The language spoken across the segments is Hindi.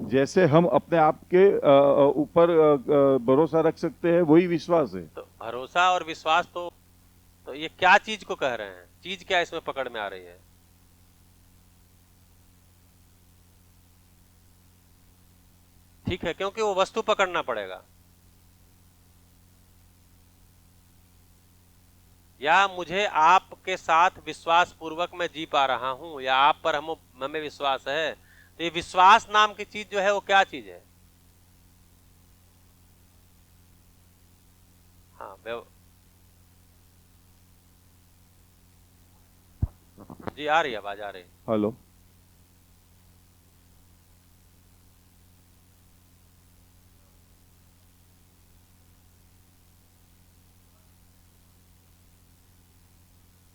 जैसे हम अपने आप के ऊपर भरोसा रख सकते हैं, वही विश्वास है। तो भरोसा और विश्वास तो ये क्या चीज को कह रहे हैं? चीज क्या इसमें पकड़ में आ रही है? ठीक है, क्योंकि वो वस्तु पकड़ना पड़ेगा। या मुझे आपके साथ विश्वास पूर्वक मैं जी पा रहा हूं, या आप पर हम हमें विश्वास है। तो ये विश्वास नाम की चीज जो है वो क्या चीज है? हाँ जी, आ रही है, आवाज आ रही है। हेलो।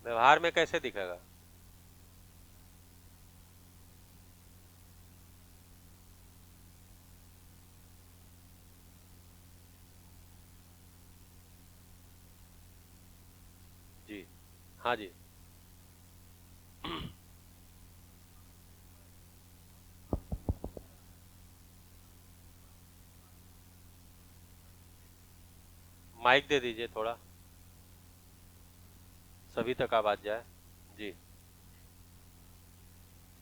व्यवहार में कैसे दिखेगा? जी, हाँ जी। माइक दे दीजिए थोड़ा, सभी तक आवाज जाए। जी।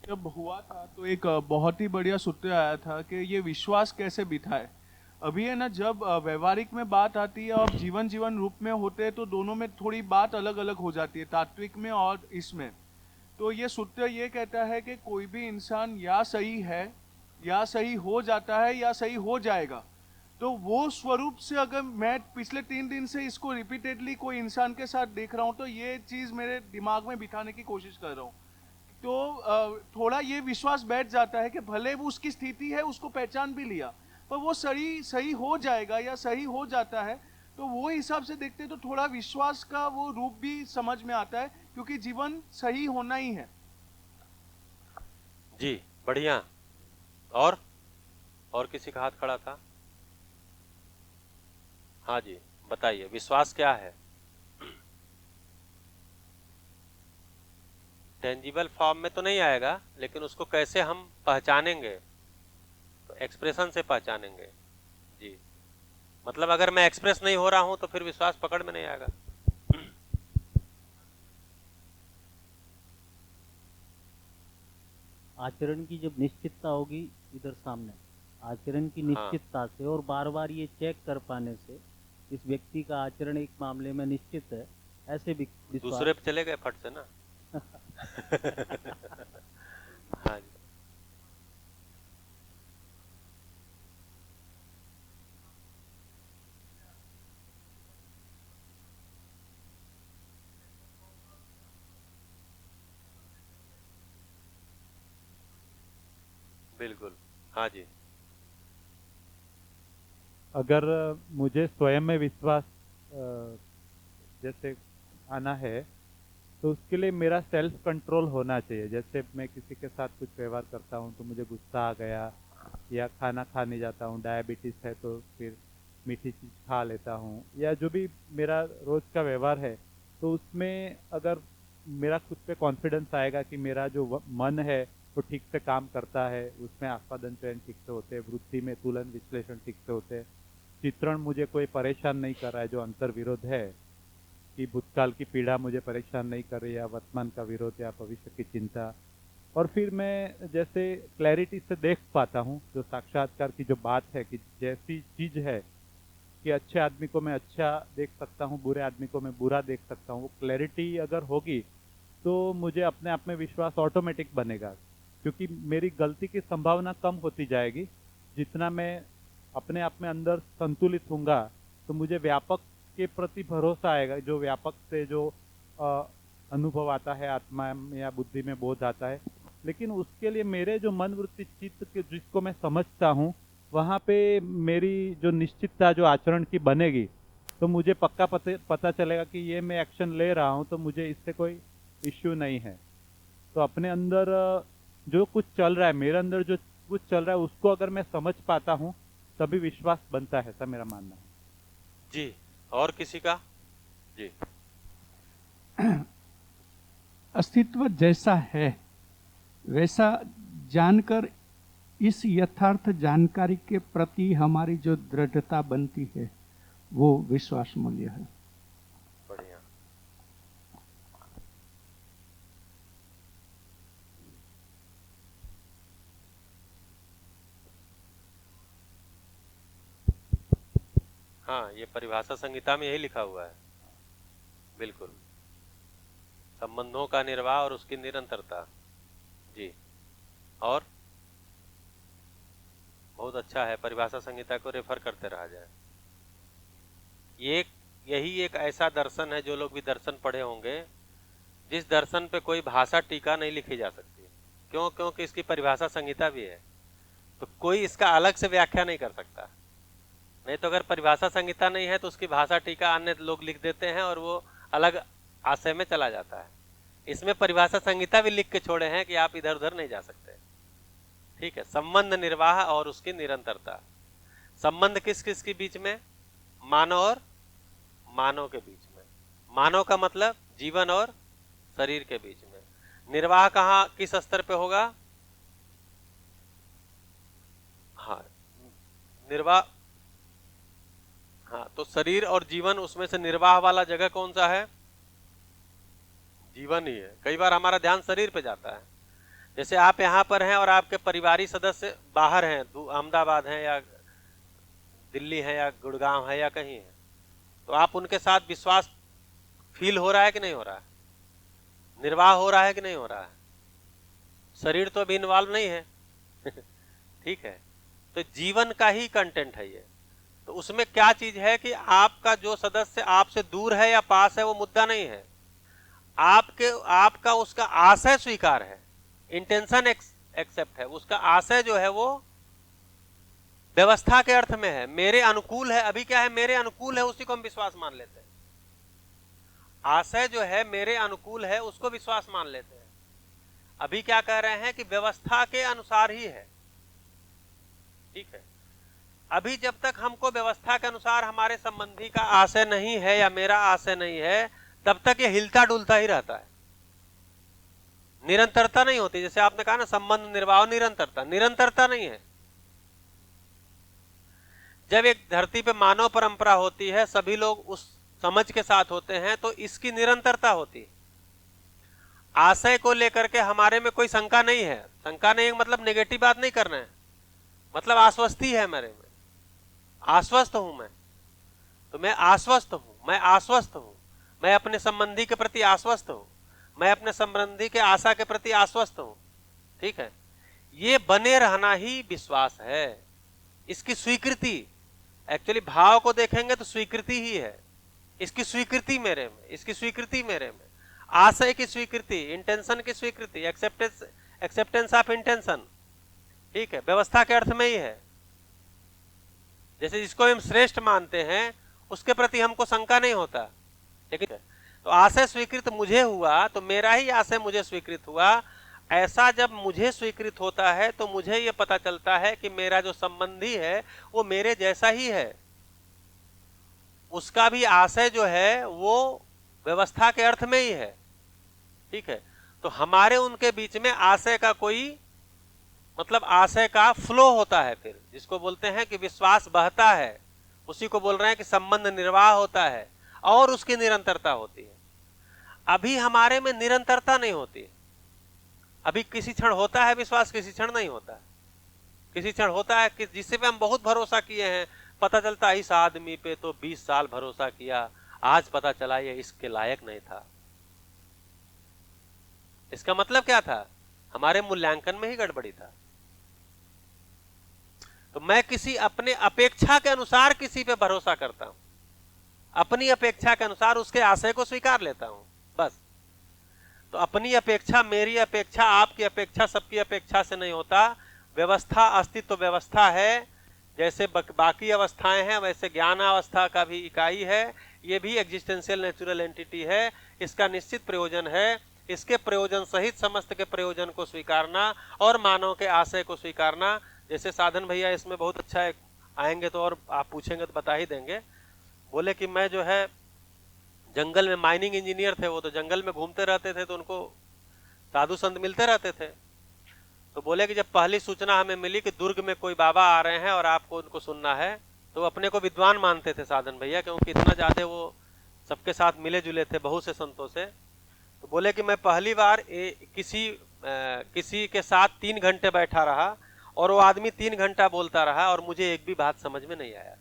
जब हुआ था तो एक बहुत ही बढ़िया सूत्र आया था कि ये विश्वास कैसे बिठाए। अभी है ना, जब व्यवहारिक में बात आती है और जीवन जीवन रूप में होते हैं तो दोनों में थोड़ी बात अलग अलग हो जाती है, तात्विक में और इसमें। तो ये सूत्र ये कहता है कि कोई भी इंसान या सही है, या सही हो जाता है, या सही हो जाएगा। तो वो स्वरूप से अगर मैं पिछले 3 दिन से इसको रिपीटेडली कोई इंसान के साथ देख रहा हूं, तो ये चीज मेरे दिमाग में बिठाने की कोशिश कर रहा हूं। तो थोड़ा ये विश्वास बैठ जाता है कि भले वो उसकी स्थिति है, उसको पहचान भी लिया, पर वो सही सही हो जाएगा या सही हो जाता है। तो वो हिसाब से देखते तो थोड़ा विश्वास का वो रूप भी समझ में आता है, क्योंकि जीवन सही होना ही है। जी, बढ़िया। और और किसी का हाथ खड़ा था? हाँ जी, बताइए, विश्वास क्या है? टेंजिबल फॉर्म में तो नहीं आएगा, लेकिन उसको कैसे हम पहचानेंगे? तो एक्सप्रेशन से पहचानेंगे। जी, मतलब अगर मैं एक्सप्रेस नहीं हो रहा हूं तो फिर विश्वास पकड़ में नहीं आएगा। आचरण की जब निश्चितता होगी इधर सामने, आचरण की हाँ, निश्चितता से और बार बार ये चेक कर पाने से इस व्यक्ति का आचरण एक मामले में निश्चित है, ऐसे विश्वास। दूसरे पे चले गए फट से ना। हाँ जी, बिल्कुल। हाँ जी। अगर मुझे स्वयं में विश्वास जैसे आना है, तो उसके लिए मेरा सेल्फ कंट्रोल होना चाहिए। जैसे मैं किसी के साथ कुछ व्यवहार करता हूँ तो मुझे गुस्सा आ गया, या खाना खाने जाता हूँ, डायबिटीज़ है तो फिर मीठी चीज़ खा लेता हूँ, या जो भी मेरा रोज़ का व्यवहार है, तो उसमें अगर मेरा खुद पे कॉन्फिडेंस आएगा कि मेरा जो मन है वो ठीक से काम करता है, उसमें आस्वादन चयन ठीक से होते हैं, वृत्ति में तुलन विश्लेषण ठीक से होते हैं, चित्रण मुझे कोई परेशान नहीं कर रहा है जो अंतर विरोध है, कि भूतकाल की पीड़ा मुझे परेशान नहीं कर रही है, या वर्तमान का विरोध या भविष्य की चिंता। और फिर मैं जैसे क्लैरिटी से देख पाता हूँ जो साक्षात्कार की जो बात है, कि जैसी चीज़ है कि अच्छे आदमी को मैं अच्छा देख सकता हूँ, बुरे आदमी को मैं बुरा देख सकता हूँ, वो क्लैरिटी अगर होगी तो मुझे अपने आप में विश्वास ऑटोमेटिक बनेगा, क्योंकि मेरी गलती की संभावना कम होती जाएगी। जितना मैं अपने आप में अंदर संतुलित होऊंगा, तो मुझे व्यापक के प्रति भरोसा आएगा, जो व्यापक से जो अ, अनुभव आता है, आत्मा में या बुद्धि में बोध आता है। लेकिन उसके लिए मेरे जो मन वृत्ति चित्त के जिसको मैं समझता हूँ, वहाँ पे मेरी जो निश्चितता जो आचरण की बनेगी, तो मुझे पक्का पता चलेगा कि ये मैं एक्शन ले रहा हूँ तो मुझे इससे कोई इश्यू नहीं है। तो अपने अंदर जो कुछ चल रहा है, मेरे अंदर जो कुछ चल रहा है, उसको अगर मैं समझ पाता हूँ, तभी विश्वास बनता है, ऐसा मेरा मानना है। जी, और किसी का? जी। अस्तित्व जैसा है वैसा जानकर इस यथार्थ जानकारी के प्रति हमारी जो दृढ़ता बनती है वो विश्वास मूल्य है। बढ़िया। हाँ, ये परिभाषा संहिता में यही लिखा हुआ है, बिल्कुल। संबंधों का निर्वाह और उसकी निरंतरता। जी, और बहुत अच्छा है, परिभाषा संहिता को रेफर करते रहा जाए। यही एक ऐसा दर्शन है, जो लोग भी दर्शन पढ़े होंगे, जिस दर्शन पे कोई भाषा टीका नहीं लिखी जा सकती। क्यों? क्योंकि इसकी परिभाषा संहिता भी है, तो कोई इसका अलग से व्याख्या नहीं कर सकता। नहीं तो अगर परिभाषा संहिता नहीं है तो उसकी भाषा टीका अन्य लोग लिख देते हैं और वो अलग आशय में चला जाता है। इसमें परिभाषा संहिता भी लिख के छोड़े हैं कि आप इधर उधर नहीं जा सकते। ठीक है, संबंध निर्वाह और उसकी निरंतरता। संबंध किस किस के बीच में? मानव और मानव के बीच में। मानव का मतलब जीवन और शरीर के बीच में। निर्वाह कहाँ, किस स्तर पे होगा? हाँ, निर्वाह, हाँ, तो शरीर और जीवन, उसमें से निर्वाह वाला जगह कौन सा है? जीवन ही है। कई बार हमारा ध्यान शरीर पे जाता है। जैसे आप यहाँ पर हैं और आपके परिवारी सदस्य बाहर हैं, अहमदाबाद हैं या दिल्ली है या गुड़गांव है या कहीं है, तो आप उनके साथ विश्वास फील हो रहा है कि नहीं हो रहा है? निर्वाह हो रहा है कि नहीं हो रहा है? शरीर तो अभी इन्वॉल्व नहीं है। ठीक है, तो जीवन का ही कंटेंट है ये। तो उसमें क्या चीज है कि आपका जो सदस्य आपसे दूर है या पास है वो मुद्दा नहीं है। आपका उसका आशय स्वीकार है, इंटेंशन एक्सेप्ट है। उसका आशय जो है वो व्यवस्था के अर्थ में है, मेरे अनुकूल है। अभी क्या है? मेरे अनुकूल है, उसी को हम विश्वास मान लेते हैं। आशय जो है मेरे अनुकूल है, उसको विश्वास मान लेते हैं। अभी क्या कह रहे हैं कि व्यवस्था के अनुसार ही है। ठीक है, अभी जब तक हमको व्यवस्था के अनुसार हमारे संबंधी का आशय नहीं है या मेरा आशय नहीं है, तब तक ये हिलता डुलता ही रहता है, निरंतरता नहीं होती। जैसे आपने कहा ना, संबंध निर्वाह, निरंतरता नहीं है। जब एक धरती पे मानव परंपरा होती है, सभी लोग उस समझ के साथ होते हैं, तो इसकी निरंतरता होती है। आशय को लेकर के हमारे में कोई शंका नहीं है। शंका नहीं मतलब नेगेटिव बात नहीं कर रहे हैं, मतलब आश्वस्ति है मेरे में। आश्वस्त हूं मैं, तो मैं आश्वस्त हूं, मैं आश्वस्त हूं, मैं अपने संबंधी के प्रति आश्वस्त हूं, मैं अपने संबंधी के आशा के प्रति आश्वस्त हूं। ठीक है, ये बने रहना ही विश्वास है, इसकी स्वीकृति। एक्चुअली भाव को देखेंगे तो स्वीकृति ही है, इसकी स्वीकृति मेरे में, इसकी स्वीकृति मेरे में, आशय की स्वीकृति, इंटेंशन की स्वीकृति, एक्सेप्टेंस ऑफ इंटेंशन। ठीक है, व्यवस्था के अर्थ में ही है। जैसे जिसको हम श्रेष्ठ मानते हैं उसके प्रति हमको शंका नहीं होता। ठीक है, तो आशय स्वीकृत मुझे हुआ तो मेरा ही आशय मुझे स्वीकृत हुआ। ऐसा जब मुझे स्वीकृत होता है तो मुझे ये पता चलता है कि मेरा जो संबंधी है वो मेरे जैसा ही है, उसका भी आशय जो है वो व्यवस्था के अर्थ में ही है। ठीक है, तो हमारे उनके बीच में आशय का कोई मतलब आशय का फ्लो होता है, फिर जिसको बोलते हैं कि विश्वास बहता है, उसी को बोल रहे हैं कि संबंध निर्वाह होता है और उसकी निरंतरता होती है। अभी हमारे में निरंतरता नहीं होती। अभी किसी क्षण होता है विश्वास, किसी क्षण नहीं होता है। किसी क्षण होता है कि जिससे पे हम बहुत भरोसा किए हैं, पता चलता है इस आदमी पे तो 20 साल भरोसा किया, आज पता चला ये इसके लायक नहीं था। इसका मतलब क्या था? हमारे मूल्यांकन में ही गड़बड़ी था। तो मैं किसी अपने अपेक्षा के अनुसार किसी पे भरोसा करता हूं, अपनी अपेक्षा के अनुसार उसके आशय को स्वीकार लेता हूं, बस। तो अपनी अपेक्षा, मेरी अपेक्षा, आपकी अपेक्षा, सबकी अपेक्षा से नहीं होता। व्यवस्था, अस्तित्व व्यवस्था है। जैसे बाकी अवस्थाएं हैं वैसे ज्ञान अवस्था का भी इकाई है। ये भी एग्जिस्टेंशियल नेचुरल एंटिटी है। इसका निश्चित प्रयोजन है। इसके प्रयोजन सहित समस्त के प्रयोजन को स्वीकारना और मानव के आशय को स्वीकारना। जैसे साधन भैया इसमें बहुत अच्छा है, आएंगे तो और आप पूछेंगे तो बता ही देंगे। बोले कि मैं जो है जंगल में, माइनिंग इंजीनियर थे वो, तो जंगल में घूमते रहते थे तो उनको साधु संत मिलते रहते थे। तो बोले कि जब पहली सूचना हमें मिली कि दुर्ग में कोई बाबा आ रहे हैं और आपको उनको सुनना है, तो अपने को विद्वान मानते थे साधन भैया, क्योंकि इतना ज्यादा वो सबके साथ मिले जुले थे, बहुत से संतों से। तो बोले कि मैं पहली बार किसी के साथ 3 घंटे बैठा रहा और वो आदमी 3 घंटा बोलता रहा और मुझे एक भी बात समझ में नहीं आया।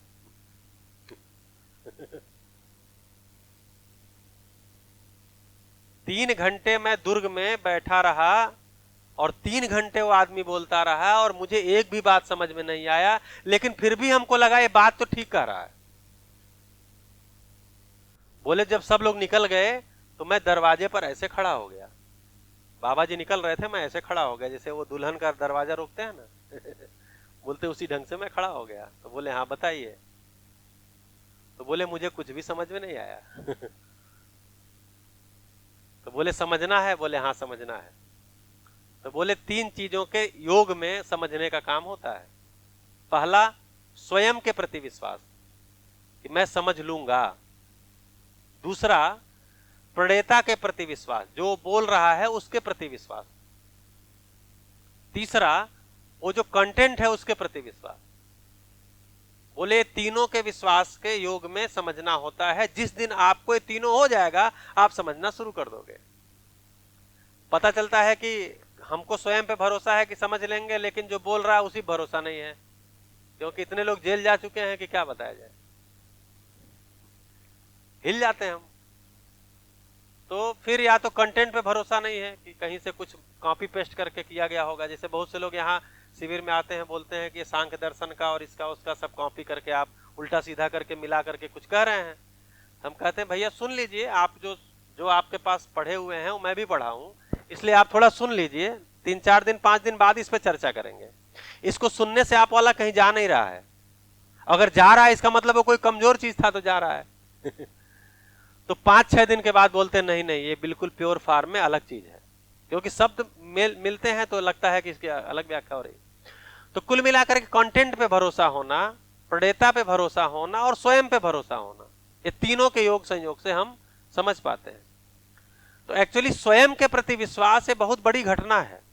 3 घंटे मैं दुर्ग में बैठा रहा और 3 घंटे वो आदमी बोलता रहा और मुझे एक भी बात समझ में नहीं आया, लेकिन फिर भी हमको लगा ये बात तो ठीक कह रहा है। बोले जब सब लोग निकल गए तो मैं दरवाजे पर ऐसे खड़ा हो गया, बाबा जी निकल रहे थे, मैं ऐसे खड़ा हो गया जैसे वो दुल्हन का दरवाजा रोकते हैं ना बोलते उसी ढंग से मैं खड़ा हो गया। तो बोले हाँ बताइए। तो बोले मुझे कुछ भी समझ में नहीं आया तो बोले समझना है? बोले हाँ समझना है। तो बोले 3 चीजों के योग में समझने का काम होता है। पहला, स्वयं के प्रति विश्वास कि मैं समझ लूंगा। दूसरा, प्रणेता के प्रति विश्वास, जो बोल रहा है उसके प्रति विश्वास। तीसरा, वो जो कंटेंट है उसके प्रति विश्वास। बोले तीनों के विश्वास के योग में समझना होता है। जिस दिन आपको ये तीनों हो जाएगा आप समझना शुरू कर दोगे। पता चलता है कि हमको स्वयं पे भरोसा है कि समझ लेंगे, लेकिन जो बोल रहा है उसी भरोसा नहीं है, क्योंकि इतने लोग जेल जा चुके हैं कि क्या बताया जाए, हिल जाते हैं हम। तो फिर या तो कंटेंट पे भरोसा नहीं है कि कहीं से कुछ कॉपी पेस्ट करके किया गया होगा। जैसे बहुत से लोग यहाँ शिविर में आते हैं, बोलते हैं कि सांख्य दर्शन का और इसका उसका सब कॉपी करके आप उल्टा सीधा करके मिला करके कुछ कह रहे हैं। हम कहते हैं भैया सुन लीजिए, आप जो आपके पास पढ़े हुए हैं वो मैं भी पढ़ा हूं, इसलिए आप थोड़ा सुन लीजिए। 3-4 दिन 5 दिन बाद इस पे चर्चा करेंगे। इसको सुनने से आप वाला कहीं जा नहीं रहा है। अगर जा रहा है इसका मतलब वो कोई कमजोर चीज था तो जा रहा है तो 5-6 दिन के बाद बोलते हैं नहीं नहीं ये बिल्कुल प्योर फॉर्म में अलग चीज है, क्योंकि शब्द मिलते हैं तो लगता है कि इसकी अलग व्याख्या हो रही। तो कुल मिलाकर के कंटेंट पे भरोसा होना, प्रणेता पे भरोसा होना और स्वयं पे भरोसा होना, ये तीनों के योग संयोग से हम समझ पाते हैं। तो एक्चुअली स्वयं के प्रति विश्वास ये बहुत बड़ी घटना है।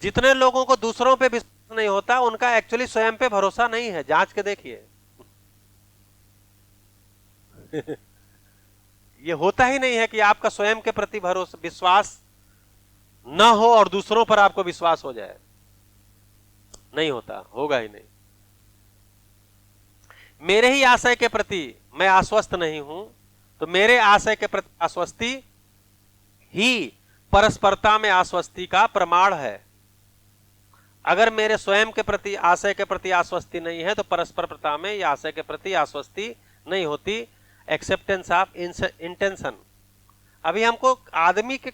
जितने लोगों को दूसरों पे विश्वास नहीं होता उनका एक्चुअली स्वयं पे भरोसा नहीं है। जांच के देखिए ये होता ही नहीं है कि आपका स्वयं के प्रति भरोसा विश्वास न हो और दूसरों पर आपको विश्वास हो जाए। नहीं होता, होगा ही नहीं। मेरे ही आशय के प्रति मैं आश्वस्त नहीं हूं तो मेरे आशय के प्रति आश्वस्ति ही परस्परता में आश्वस्ति का प्रमाण है। अगर मेरे स्वयं के प्रति आशय के प्रति आश्वस्ति नहीं है तो परस्परता में या आशय के प्रति आश्वस्ति नहीं होती। Acceptance of intention. अभी हमको आदमी के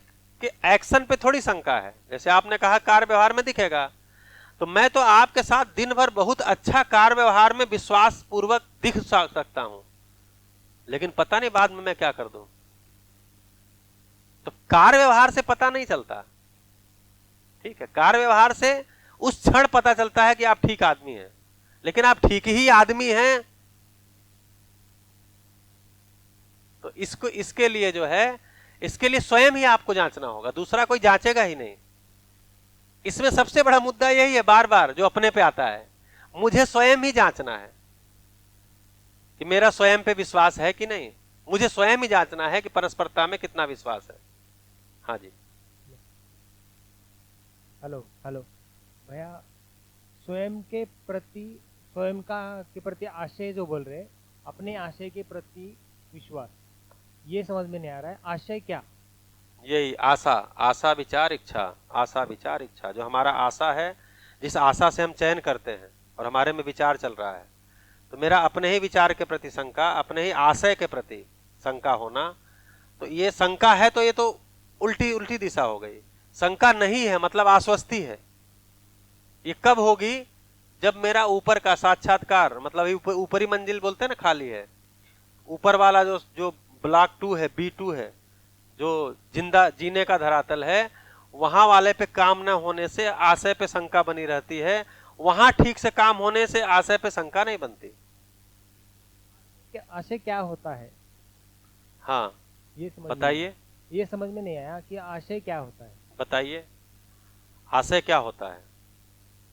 एक्शन पे थोड़ी शंका है। जैसे आपने कहा कार्य व्यवहार में दिखेगा, तो मैं तो आपके साथ दिन भर बहुत अच्छा कार्य व्यवहार में विश्वास पूर्वक दिख सकता हूं, लेकिन पता नहीं बाद में मैं क्या कर दूं। तो कार्य व्यवहार से पता नहीं चलता, ठीक है। कार्य व्यवहार से उस क्षण पता चलता है कि आप ठीक आदमी हैं, लेकिन आप ठीक ही आदमी हैं तो इसके लिए जो है, इसके लिए स्वयं ही आपको जांचना होगा, दूसरा कोई जांचेगा ही नहीं। इसमें सबसे बड़ा मुद्दा यही है बार बार जो अपने पे आता है, मुझे स्वयं ही जांचना है कि मेरा स्वयं पे विश्वास है कि नहीं। मुझे स्वयं ही जांचना है कि परस्परता में कितना विश्वास है। हाँ जी, हेलो भैया, स्वयं के प्रति आशय जो बोल रहे, अपने आशय के प्रति विश्वास, ये समझ में नहीं आ रहा है। आशय क्या? यही आशा विचार इच्छा, आशा विचार इच्छा। जो हमारा आशा है, जिस आशा से हम चयन करते हैं और हमारे में विचार चल रहा है, तो मेरा अपने ही विचार के प्रति शंका, अपने ही आशय के प्रति शंका होना, तो ये शंका है तो ये तो उल्टी दिशा हो गई। शंका नहीं है मतलब आश्वस्ति है। ये कब होगी? जब मेरा ऊपर का साक्षात्कार, मतलब ऊपरी मंजिल बोलते हैं ना, खाली है। ऊपर वाला जो ब्लॉक 2 है, B2 है, जो जिंदा जीने का धरातल है, वहां वाले पे काम न होने से आशय पे शंका बनी रहती है। वहां ठीक से काम होने से आशय पे शंका नहीं बनती। आशय क्या होता है? हाँ ये समझ बताइए। ये समझ में नहीं आया कि आशय क्या होता है। बताइए। आशय क्या होता है?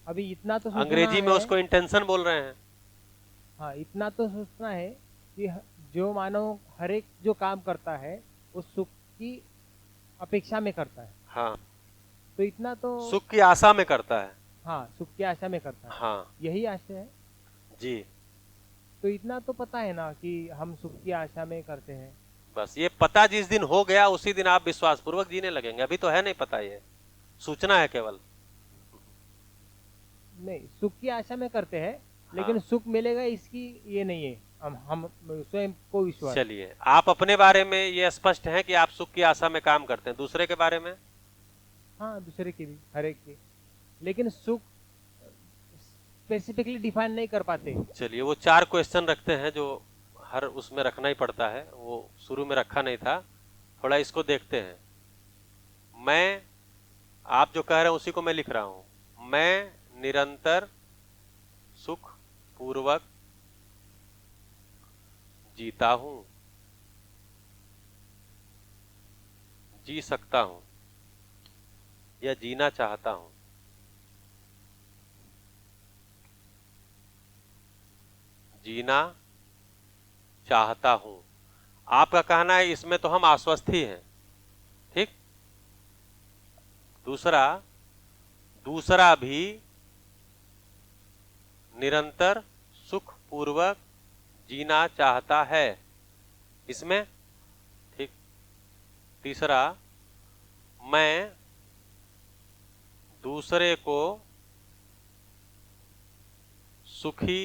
अभी इतना तो सोचना अंग्रेजी में है, उसको इंटेंशन बोल रहे हैं। हाँ इतना तो सोचना है कि जो मानव हर एक जो काम करता है वो सुख की अपेक्षा में करता है, हाँ, तो इतना तो सुख की आशा में करता है। हाँ सुख की आशा में करता है, हाँ यही आशय है। जी, तो इतना तो पता है ना कि हम सुख की आशा में करते हैं। बस ये पता जिस दिन हो गया उसी दिन आप विश्वास पूर्वक जीने लगेंगे। अभी तो है नहीं पता, ये सूचना है केवल। नहीं, सुख की आशा में करते हैं, लेकिन हाँ। सुख मिलेगा इसकी ये नहीं है, हम स्वयं को विश्वास। चलिए, आप अपने बारे में ये स्पष्ट है कि आप सुख की आशा में काम करते हैं। दूसरे के बारे में? हाँ दूसरे की भी, हर एक की, लेकिन सुख स्पेसिफिकली डिफाइन नहीं कर पाते। चलिए, वो 4 क्वेश्चन रखते हैं जो हर उसमें रखना ही पड़ता है, वो शुरू में रखा नहीं था, थोड़ा इसको देखते हैं। मैं, आप जो कह रहे हैं उसी को मैं लिख रहा हूं। मैं निरंतर सुख पूर्वक जीता हूं, जी सकता हूं या जीना चाहता हूं। जीना चाहता हूं। आपका कहना है इसमें तो हम आश्वस्त ही हैं, ठीक। दूसरा भी निरंतर सुख पूर्वक जीना चाहता है, इसमें ठीक। तीसरा, मैं दूसरे को सुखी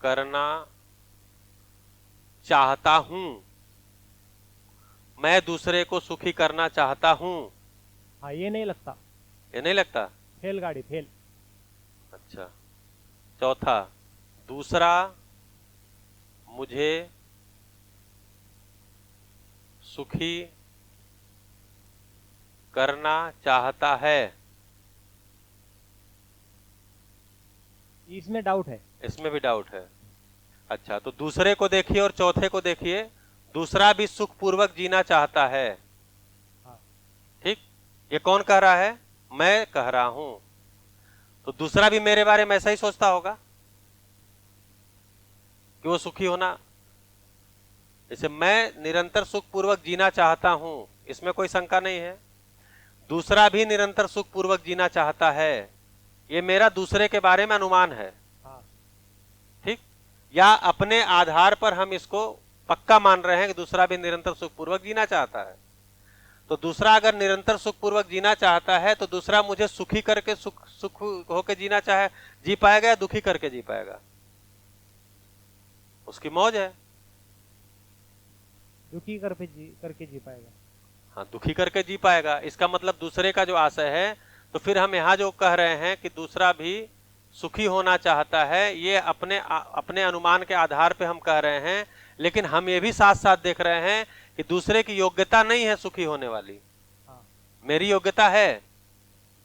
करना चाहता हूं। मैं दूसरे को सुखी करना चाहता हूं। हाँ ये नहीं लगता, ये नहीं लगता? फेल गाड़ी, फेल। अच्छा। चौथा, दूसरा मुझे सुखी करना चाहता है। इसमें डाउट है। इसमें भी डाउट है। अच्छा, तो दूसरे को देखिए और चौथे को देखिए। दूसरा भी सुख पूर्वक जीना चाहता है, हाँ। ठीक। ये कौन कह रहा है? मैं कह रहा हूं। तो दूसरा भी मेरे बारे में ऐसा ही सोचता होगा कि वो सुखी होना। जैसे मैं निरंतर सुख पूर्वक जीना चाहता हूं, इसमें कोई शंका नहीं है। दूसरा भी निरंतर सुख पूर्वक जीना चाहता है, ये मेरा दूसरे के बारे में अनुमान है, हाँ। ठीक। या अपने आधार पर हम इसको पक्का मान रहे हैं कि दूसरा भी निरंतर सुख पूर्वक जीना चाहता है। तो दूसरा अगर निरंतर सुख पूर्वक जीना चाहता है तो दूसरा मुझे सुखी करके सुख होके जीना चाहे, जी पाएगा या दुखी करके जी पाएगा? उसकी मौज है। दुखी करके जी पाएगा। हाँ, दुखी करके जी पाएगा। इसका मतलब दूसरे का जो आशय है, तो फिर हम यहां जो कह रहे हैं कि दूसरा भी सुखी होना चाहता है, ये अपने अनुमान के आधार पे हम कह रहे हैं। लेकिन हम ये भी साथ साथ देख रहे हैं कि दूसरे की योग्यता नहीं है सुखी होने वाली। हाँ। मेरी योग्यता है।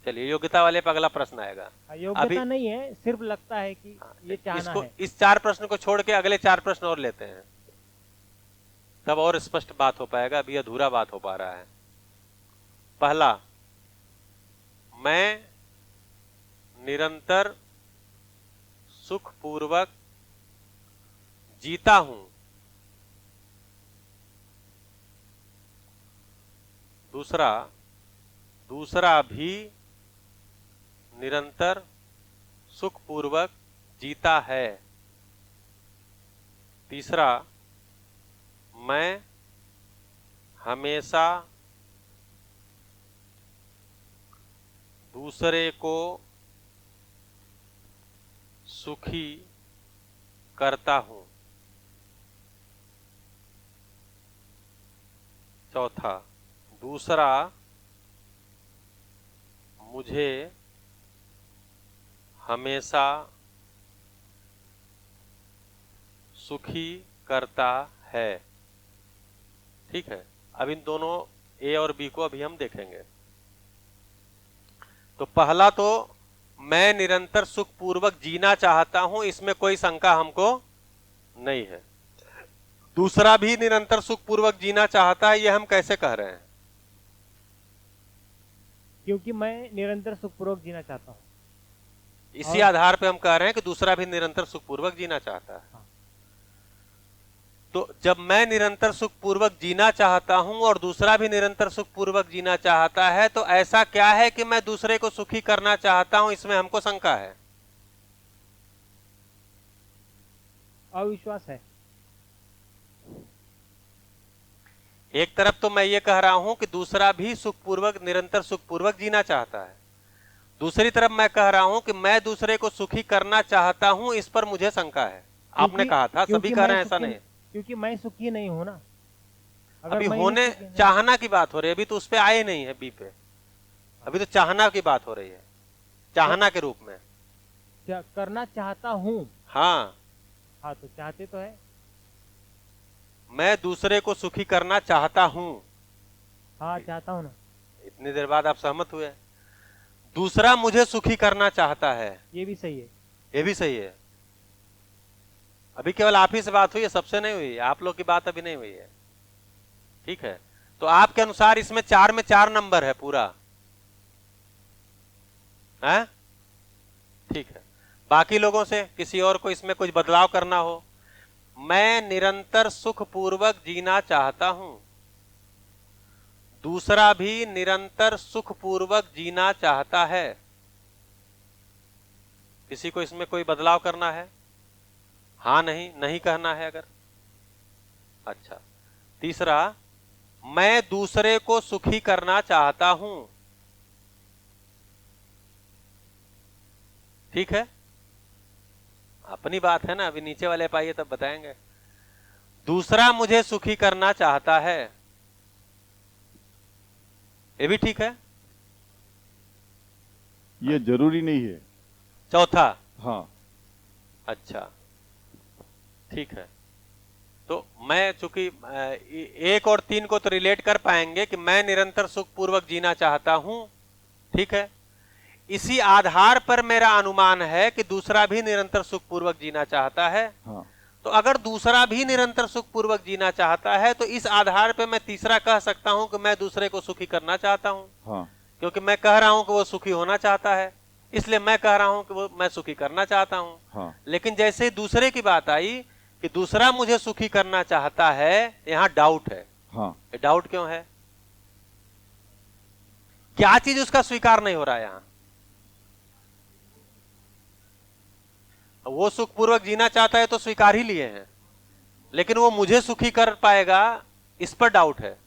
चलिए, योग्यता वाले पे अगला प्रश्न आएगा। योग्यता नहीं है, सिर्फ लगता है कि ये चाहना इसको, है। इस 4 प्रश्न को छोड़ के अगले 4 प्रश्न और लेते हैं, तब और स्पष्ट बात हो पाएगा। अभी अधूरा बात हो पा रहा है। पहला, मैं निरंतर सुख पूर्वक जीता हूं। दूसरा भी निरंतर सुख पूर्वक जीता है। तीसरा, मैं हमेशा दूसरे को सुखी करता हूं। चौथा, दूसरा मुझे हमेशा सुखी करता है। ठीक है। अब इन दोनों ए और बी को अभी हम देखेंगे। तो पहला तो मैं निरंतर सुख पूर्वक जीना चाहता हूं, इसमें कोई शंका हमको नहीं है। दूसरा भी निरंतर सुख पूर्वक जीना चाहता है, ये हम कैसे कह रहे हैं? क्योंकि मैं निरंतर सुखपूर्वक जीना चाहता हूँ। इसी आधार पे हम कह रहे हैं कि दूसरा भी निरंतर सुखपूर्वक जीना चाहता है। हाँ। तो जब मैं निरंतर सुखपूर्वक जीना चाहता हूं और दूसरा भी निरंतर सुखपूर्वक जीना चाहता है, तो ऐसा क्या है कि मैं दूसरे को सुखी करना चाहता हूं, इसमें हमको शंका है। अविश्वास है। एक तरफ तो मैं ये कह रहा हूं कि दूसरा भी सुखपूर्वक निरंतर सुखपूर्वक जीना चाहता है, दूसरी तरफ मैं कह रहा हूं कि मैं दूसरे को सुखी करना चाहता हूं, इस पर मुझे शंका है। आपने क्योंकि- कहा था, सभी क्योंकि कह रहे मैं हैं ऐसा सुखी- नहीं। क्योंकि मैं सुखी नहीं हूं ना। अगर अभी मैं ही होने सुखी नहीं- चाहना की बात हो रही है, अभी तो उस पे आए नहीं है बी पे, अभी तो चाहना की बात हो रही है, चाहना के रूप में। करना चाहता हूँ। हाँ, हाँ, तो चाहते तो है। मैं दूसरे को सुखी करना चाहता हूं। हाँ, चाहता हूँ ना। इतनी देर बाद आप सहमत हुए। दूसरा मुझे सुखी करना चाहता है, ये भी सही है। ये भी सही है। अभी केवल आप ही से बात हुई है, सबसे नहीं हुई है, आप लोग की बात अभी नहीं हुई है। ठीक है, तो आपके अनुसार इसमें 4 में 4 नंबर है पूरा है? ठीक है, बाकी लोगों से किसी और को इसमें कुछ बदलाव करना हो। मैं निरंतर सुखपूर्वक जीना चाहता हूं, दूसरा भी निरंतर सुखपूर्वक जीना चाहता है। किसी को इसमें कोई बदलाव करना है? हाँ नहीं, नहीं कहना है अगर। अच्छा, तीसरा, मैं दूसरे को सुखी करना चाहता हूं। ठीक है, अपनी बात है ना, अभी नीचे वाले पाइए तब बताएंगे। दूसरा मुझे सुखी करना चाहता है, ये भी ठीक है। ये जरूरी नहीं है। चौथा, हाँ, अच्छा ठीक है, तो मैं चूंकि 1 और 3 को तो रिलेट कर पाएंगे कि मैं निरंतर सुखपूर्वक जीना चाहता हूं, ठीक है। इसी आधार पर मेरा अनुमान है कि दूसरा भी निरंतर सुखपूर्वक जीना चाहता है। हाँ, तो अगर दूसरा भी निरंतर सुखपूर्वक जीना चाहता है, तो इस आधार पर मैं तीसरा कह सकता हूं कि मैं दूसरे को सुखी करना चाहता हूं, हाँ, क्योंकि मैं कह रहा हूं कि वो सुखी होना चाहता है, इसलिए मैं कह रहा हूं कि वो मैं सुखी करना चाहता हूं। हाँ। लेकिन जैसे दूसरे की बात आई कि दूसरा मुझे सुखी करना चाहता है, यहां डाउट है। हाँ, ये डाउट क्यों है? क्या चीज उसका स्वीकार नहीं हो रहा है यहां? वो सुखपूर्वक जीना चाहता है तो स्वीकार ही लिए हैं, लेकिन वो मुझे सुखी कर पाएगा, इस पर डाउट है।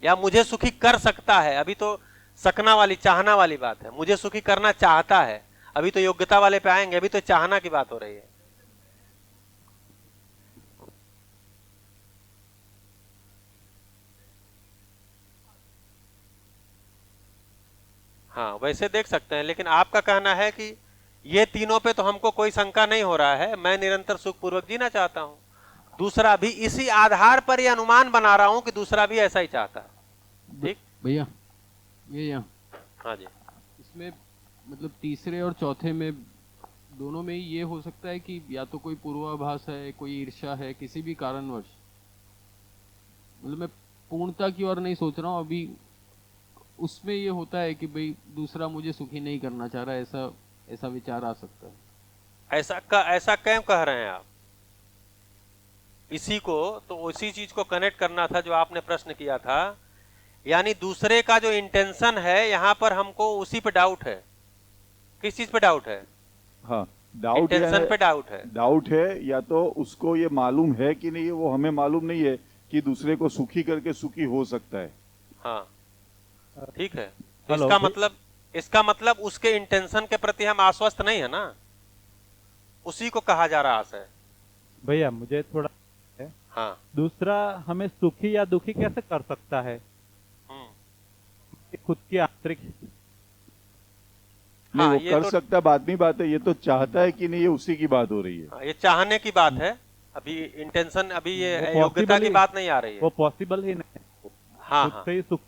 या मुझे सुखी कर सकता है, अभी तो सकना वाली, चाहना वाली बात है। मुझे सुखी करना चाहता है, अभी तो योग्यता वाले पे आएंगे, अभी तो चाहना की बात हो रही है। हाँ, वैसे देख सकते हैं, लेकिन आपका कहना है कि ये तीनों पे तो हमको कोई शंका नहीं हो रहा है, मैं निरंतर सुखपूर्वक जीना चाहता हूं। दूसरा भी इसी आधार पर यह अनुमान बना रहा हूं कि दूसरा भी ऐसा ही चाहता है। ठीक भैया, ये यहाँ हाँ जी, इसमें मतलब तीसरे और चौथे में दोनों में ही ये हो सकता है कि या तो कोई पूर्वाभास है, कोई ईर्ष्या है, किसी भी कारणवश। मतलब मैं पूर्णता की ओर नहीं सोच रहा हूँ अभी, उसमें ये होता है कि भाई दूसरा मुझे सुखी नहीं करना चाह रहा है, ऐसा विचार आ सकता है। ऐसा क्यों कह रहे हैं आप? इसी को तो उसी चीज को कनेक्ट करना था जो आपने प्रश्न किया था, यानी दूसरे का जो इंटेंशन है, यहां पर हमको उसी पे डाउट है। किस चीज पे डाउट है? हाँ, डाउट इंटेंशन पे डाउट है। डाउट है, या तो उसको ये मालूम है कि नहीं है, वो हमें मालूम नहीं है कि दूसरे को सुखी करके सुखी हो सकता है। हाँ, ठीक है, हेलो, इसका मतलब उसके इंटेंशन के प्रति हम आश्वस्त नहीं है ना, उसी को कहा जा रहा है। भैया मुझे थोड़ा, हाँ, दूसरा हमें सुखी या दुखी कैसे कर सकता है? खुद की आंतरिक नहीं, हाँ, वो ये कर तो- सकता बात नहीं, बात है ये तो चाहता है कि नहीं, ये उसी की बात हो रही है। हाँ, ये चाहने की बात है, अभी इंटेंशन, अभी ये वो योग्यता possible की ही- बात नहीं आ रही है। वो पॉसिबल ही नहीं। हाँ खुद हाँ से ही सुख।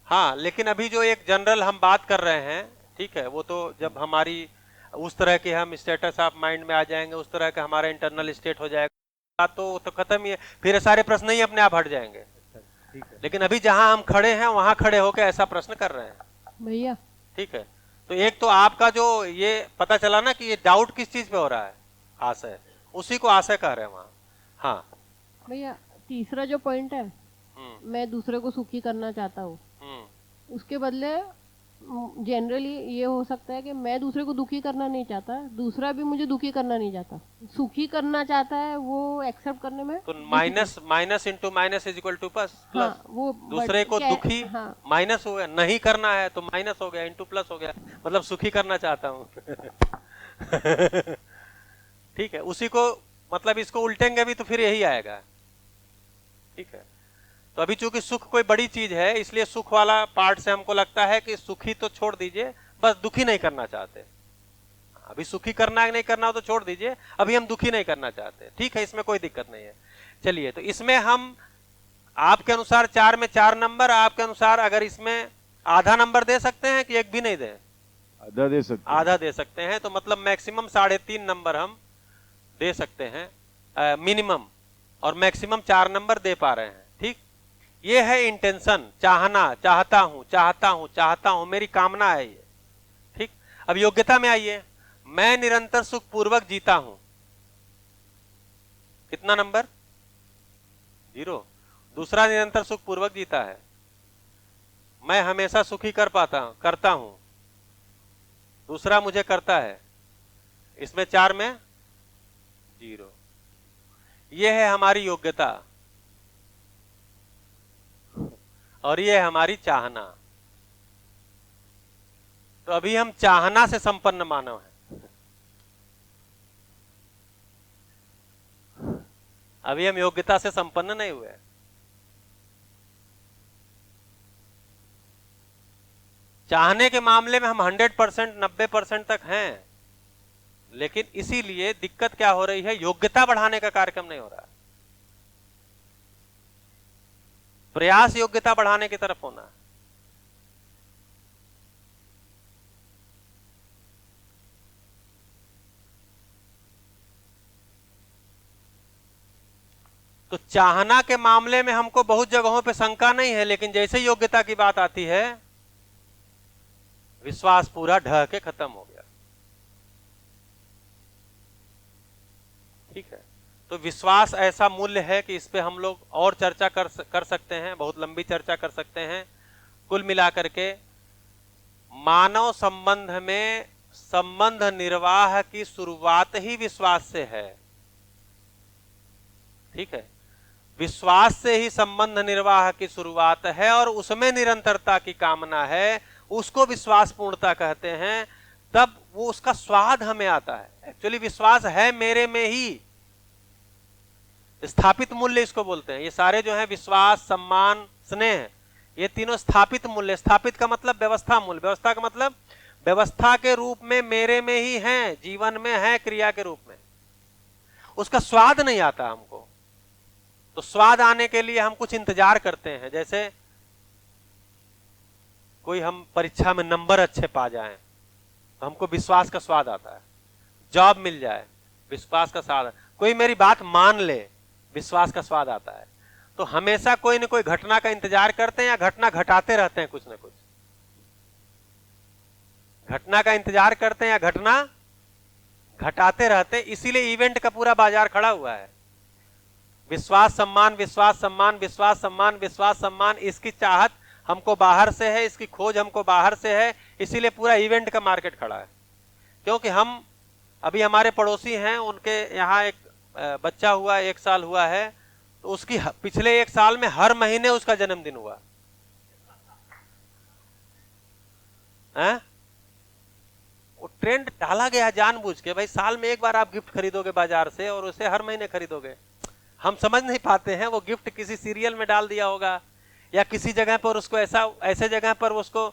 हाँ, लेकिन अभी जो एक जनरल हम बात कर रहे हैं, ठीक है, वो तो जब हमारी उस तरह के हम स्टेटस ऑफ माइंड में आ जाएंगे, उस तरह का हमारा इंटरनल स्टेट हो जाएगा, तो खत्म ही है, फिर सारे प्रश्न ही अपने आप हट जाएंगे। ठीक है। लेकिन अभी जहां हम खड़े हैं वहां खड़े होकर ऐसा प्रश्न कर रहे हैं। भैया ठीक है, तो एक तो आपका जो ये पता चला ना कि ये डाउट किस चीज पे हो रहा है, आशय, उसी को आशय कह रहे हैं वहां। हाँ भैया, तीसरा जो पॉइंट है, मैं दूसरे को सुखी करना चाहता हूँ, उसके बदले जनरली ये हो सकता है कि मैं दूसरे को दुखी करना नहीं चाहता, दूसरा भी मुझे दुखी करना नहीं चाहता, सुखी करना चाहता है, वो एक्सेप्ट करने में तो minus into minus is equal two plus. हाँ, वो दूसरे को दुखी हाँ, माइनस हो गया, नहीं करना है तो माइनस हो गया, इंटू प्लस हो गया, मतलब सुखी करना चाहता हूँ। ठीक है, उसी को मतलब इसको उल्टेंगे भी तो फिर यही आएगा। ठीक है, तो अभी चूंकि सुख कोई बड़ी चीज है, इसलिए सुख वाला पार्ट से हमको लगता है कि सुखी तो छोड़ दीजिए, बस दुखी नहीं करना चाहते। अभी सुखी करना है नहीं करना हो तो छोड़ दीजिए, अभी हम दुखी नहीं करना चाहते। ठीक है, इसमें कोई दिक्कत नहीं है। चलिए, तो इसमें हम आपके अनुसार 4 में 4 नंबर, आपके अनुसार अगर इसमें आधा नंबर दे सकते हैं कि एक भी नहीं दे? आधा दे सकते हैं। आधा दे सकते हैं, तो मतलब मैक्सिमम 3.5 नंबर हम दे सकते हैं मिनिमम, और मैक्सिमम 4 नंबर दे पा रहे हैं। ठीक, ये है इंटेंशन, चाहना, चाहता हूं, चाहता हूं, चाहता हूं, मेरी कामना है ये। ठीक, अब योग्यता में आइए, मैं निरंतर सुख पूर्वक जीता हूं, कितना नंबर? 0। दूसरा निरंतर सुख पूर्वक जीता है, मैं हमेशा सुखी करता हूं, दूसरा मुझे करता है, इसमें 4 में 0। यह है हमारी योग्यता और ये है हमारी चाहना। तो अभी हम चाहना से संपन्न मानव हैं, अभी हम योग्यता से संपन्न नहीं हुए। चाहने के मामले में हम 100% 90% तक हैं, लेकिन इसीलिए दिक्कत क्या हो रही है, योग्यता बढ़ाने का कार्यक्रम नहीं हो रहा। प्रयास योग्यता बढ़ाने की तरफ होना। तो चाहना के मामले में हमको बहुत जगहों पे शंका नहीं है, लेकिन जैसे योग्यता की बात आती है, विश्वास पूरा ढह के खत्म हो गया। ठीक है, तो विश्वास ऐसा मूल्य है कि इस पे हम लोग और चर्चा कर सकते हैं, बहुत लंबी चर्चा कर सकते हैं। कुल मिलाकर के मानव संबंध में संबंध निर्वाह की शुरुआत ही विश्वास से है। ठीक है, विश्वास से ही संबंध निर्वाह की शुरुआत है और उसमें निरंतरता की कामना है, उसको विश्वास पूर्णता कहते हैं। तब वो उसका स्वाद हमें आता है। एक्चुअली विश्वास है मेरे में ही, स्थापित मूल्य इसको बोलते हैं। ये सारे जो है विश्वास, सम्मान, स्नेह, ये तीनों स्थापित मूल्य। स्थापित का मतलब व्यवस्था मूल्य, व्यवस्था का मतलब व्यवस्था के रूप में मेरे में ही है, जीवन में है, क्रिया के रूप में। उसका स्वाद नहीं आता हमको, तो स्वाद आने के लिए हम कुछ इंतजार करते हैं। जैसे कोई हम परीक्षा में नंबर अच्छे पा जाएं तो हमको विश्वास का स्वाद आता है, जॉब मिल जाए विश्वास का स्वाद, कोई मेरी बात मान ले विश्वास का स्वाद आता है। तो हमेशा कोई न कोई घटना का इंतजार करते हैं या घटना घटाते रहते हैं, कुछ न कुछ घटना का इंतजार करते हैं या घटना घटाते रहते हैं। इसीलिए इवेंट का पूरा बाजार खड़ा हुआ है। विश्वास सम्मान, विश्वास सम्मान, विश्वास सम्मान, विश्वास सम्मान, इसकी चाहत हमको बाहर से है, इसकी खोज हमको बाहर से है, इसीलिए पूरा इवेंट का मार्केट खड़ा है। क्योंकि हम अभी हमारे पड़ोसी हैं, उनके यहाँ एक बच्चा हुआ, 1 साल हुआ है, तो उसकी पिछले 1 साल में हर महीने उसका जन्मदिन हुआ है। वो ट्रेंड डाला गया जानबूझ के, भाई साल में 1 बार आप गिफ्ट खरीदोगे बाजार से और उसे हर महीने खरीदोगे। हम समझ नहीं पाते हैं वो गिफ्ट किसी सीरियल में डाल दिया होगा या किसी जगह पर उसको ऐसे जगह पर उसको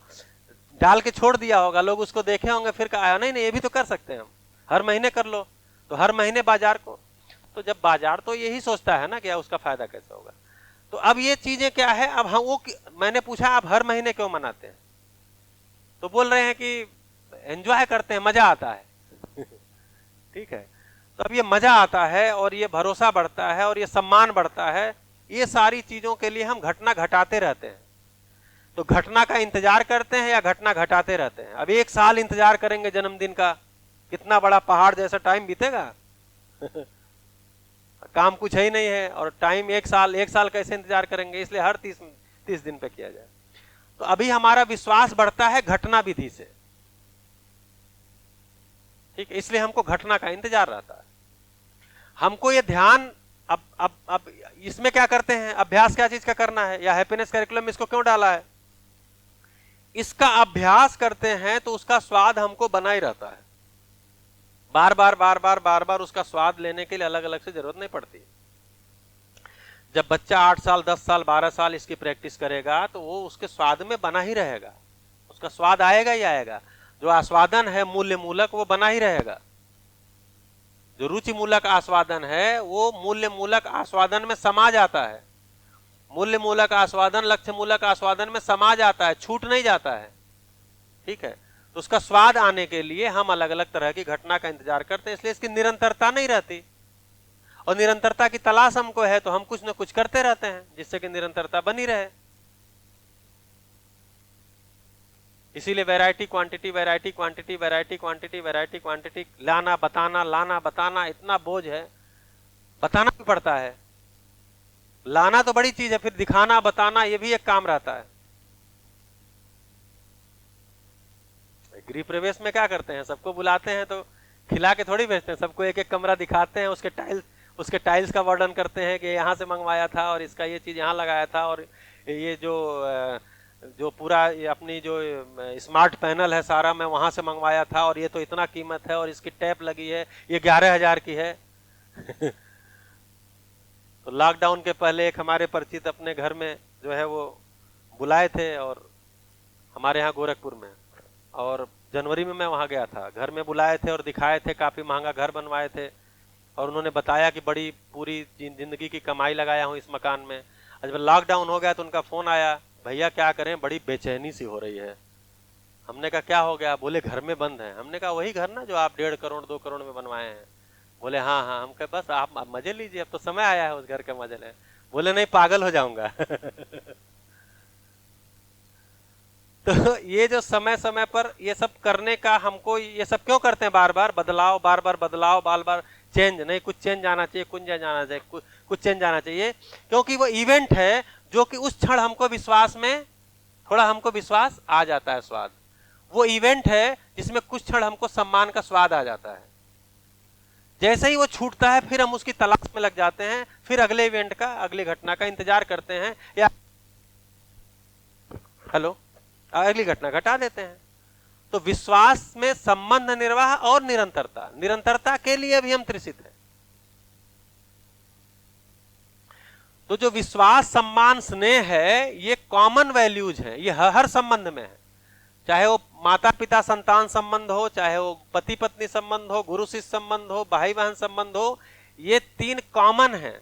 डाल के छोड़ दिया होगा, लोग उसको देखे होंगे, फिर कहा नहीं ये भी तो कर सकते हैं हम, हर महीने कर लो। तो हर महीने बाजार को, तो जब बाजार तो यही सोचता है ना कि उसका फायदा कैसे होगा। तो अब ये चीजें क्या है, अब हम वो मैंने पूछा आप हर महीने क्यों मनाते हैं, तो बोल रहे हैं कि एंजॉय करते हैं, मजा आता है। ठीक है, तो अब ये मजा आता है और ये भरोसा बढ़ता है और ये सम्मान बढ़ता है, ये सारी चीजों के लिए हम घटना घटाते रहते हैं। तो घटना का इंतजार करते हैं या घटना घटाते रहते हैं? अब 1 साल इंतजार करेंगे जन्मदिन का, कितना बड़ा पहाड़ जैसा टाइम बीतेगा। काम कुछ है ही नहीं है और टाइम 1 साल कैसे इंतजार करेंगे? इसलिए हर 30 दिन पे किया जाए। तो अभी हमारा विश्वास बढ़ता है घटना विधि से, ठीक है, इसलिए हमको घटना का इंतजार रहता है। हमको ये ध्यान अब इसमें क्या करते हैं, अभ्यास क्या चीज का करना है, या हैप्पीनेस करिकुलम में इसको क्यों डाला है? इसका अभ्यास करते हैं तो उसका स्वाद हमको बना ही रहता है। बार बार उसका स्वाद लेने के लिए अलग अलग से जरूरत नहीं पड़ती। जब बच्चा 8 साल 10 साल 12 साल इसकी प्रैक्टिस करेगा तो वो उसके स्वाद में बना ही रहेगा, उसका स्वाद आएगा ही आएगा। जो आस्वादन है मूल्य मूलक वो बना ही रहेगा। जो रुचि मूलक आस्वादन है वो मूल्य मूलक आस्वादन में समा जाता है। मूल्य मूलक आस्वादन लक्ष्य मूलक आस्वादन में समा जाता है, छूट नहीं जाता है, ठीक है। तो उसका स्वाद आने के लिए हम अलग अलग तरह की घटना का इंतजार करते हैं, इसलिए इसकी निरंतरता नहीं रहती। और निरंतरता की तलाश हमको है तो हम कुछ न कुछ करते रहते हैं जिससे कि निरंतरता बनी रहे। इसीलिए variety quantity variety quantity variety quantity variety quantity, लाना बताना इतना बोझ है, बताना भी पड़ता है। लाना तो बड़ी चीज है, फिर दिखाना बताना ये भी एक काम रहता है। गृह प्रवेश में क्या करते हैं, सबको बुलाते हैं तो खिला के थोड़ी भेजते हैं, सबको एक एक कमरा दिखाते हैं, उसके टाइल्स का वर्णन करते हैं कि यहाँ से मंगवाया था और इसका ये चीज यहाँ लगाया था और ये जो पूरा ये अपनी जो स्मार्ट पैनल है सारा मैं वहां से मंगवाया था और ये तो इतना कीमत है और इसकी टैप लगी है ये 11,000 की है। तो लॉकडाउन के पहले एक हमारे परिचित अपने घर में जो है वो बुलाए थे, और हमारे यहाँ गोरखपुर में, और जनवरी में मैं वहां गया था, घर में बुलाए थे और दिखाए थे, काफी महंगा घर बनवाए थे और उन्होंने बताया कि बड़ी पूरी जिंदगी की कमाई लगाया हूँ इस मकान में। जब लॉकडाउन हो गया तो उनका फोन आया, भैया क्या करें बड़ी बेचैनी सी हो रही है। हमने कहा क्या हो गया? बोले घर में बंद है। हमने कहा वही घर ना जो आप 1.5 करोड़ 2 करोड़ में बनवाए हैं। बोले हाँ। हम कहे बस आप मजे लीजिए, अब तो समय आया है उस घर के मजे ले। बोले नहीं पागल हो जाऊंगा। तो ये जो समय समय पर ये सब करने का हमको, ये सब क्यों करते हैं? बार बार बदलाव बार बार चेंज नहीं, कुछ चेंज आना चाहिए, कुछ चेंज आना चाहिए, कुछ चेंज आना चाहिए, क्योंकि वो इवेंट है जो कि उस क्षण हमको विश्वास में थोड़ा हमको विश्वास आ जाता है, स्वाद। वो इवेंट है जिसमें कुछ क्षण हमको सम्मान का स्वाद आ जाता है। जैसे ही वो छूटता है फिर हम उसकी तलाश में लग जाते हैं, फिर अगले इवेंट का, अगली घटना का इंतजार करते हैं या अगली घटना घटा देते हैं। तो विश्वास में संबंध निर्वाह और निरंतरता के लिए भी हम तृषित हैं। तो जो विश्वास सम्मान स्नेह है ये कॉमन वैल्यूज हैं, ये हर संबंध में है, चाहे वो माता पिता संतान संबंध हो, चाहे वो पति पत्नी संबंध हो, गुरु शिष्य संबंध हो, भाई बहन संबंध हो, ये 3 कॉमन है।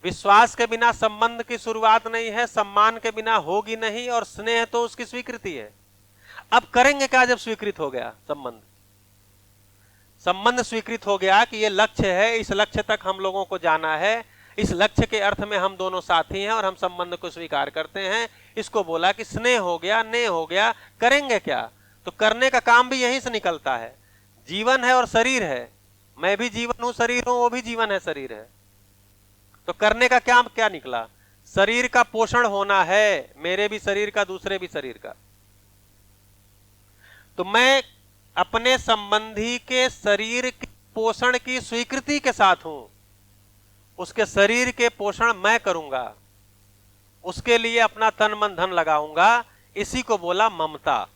विश्वास के बिना संबंध की शुरुआत नहीं है, सम्मान के बिना होगी नहीं, और स्नेह तो उसकी स्वीकृति है। अब करेंगे क्या जब स्वीकृत हो गया संबंध स्वीकृत हो गया कि ये लक्ष्य है, इस लक्ष्य तक हम लोगों को जाना है, इस लक्ष्य के अर्थ में हम दोनों साथी हैं और हम संबंध को स्वीकार करते हैं, इसको बोला कि स्नेह हो गया, नेह हो गया। करेंगे क्या? तो करने का काम भी यहीं से निकलता है। जीवन है और शरीर है, मैं भी जीवन हूं, शरीर हूं, वो भी जीवन है, शरीर है। तो करने का क्या निकला? शरीर का पोषण होना है, मेरे भी शरीर का, दूसरे भी शरीर का। तो मैं अपने संबंधी के शरीर के पोषण की स्वीकृति के साथ हूं, उसके शरीर के पोषण मैं करूंगा, उसके लिए अपना तन मन धन लगाऊंगा। इसी को बोला ममता।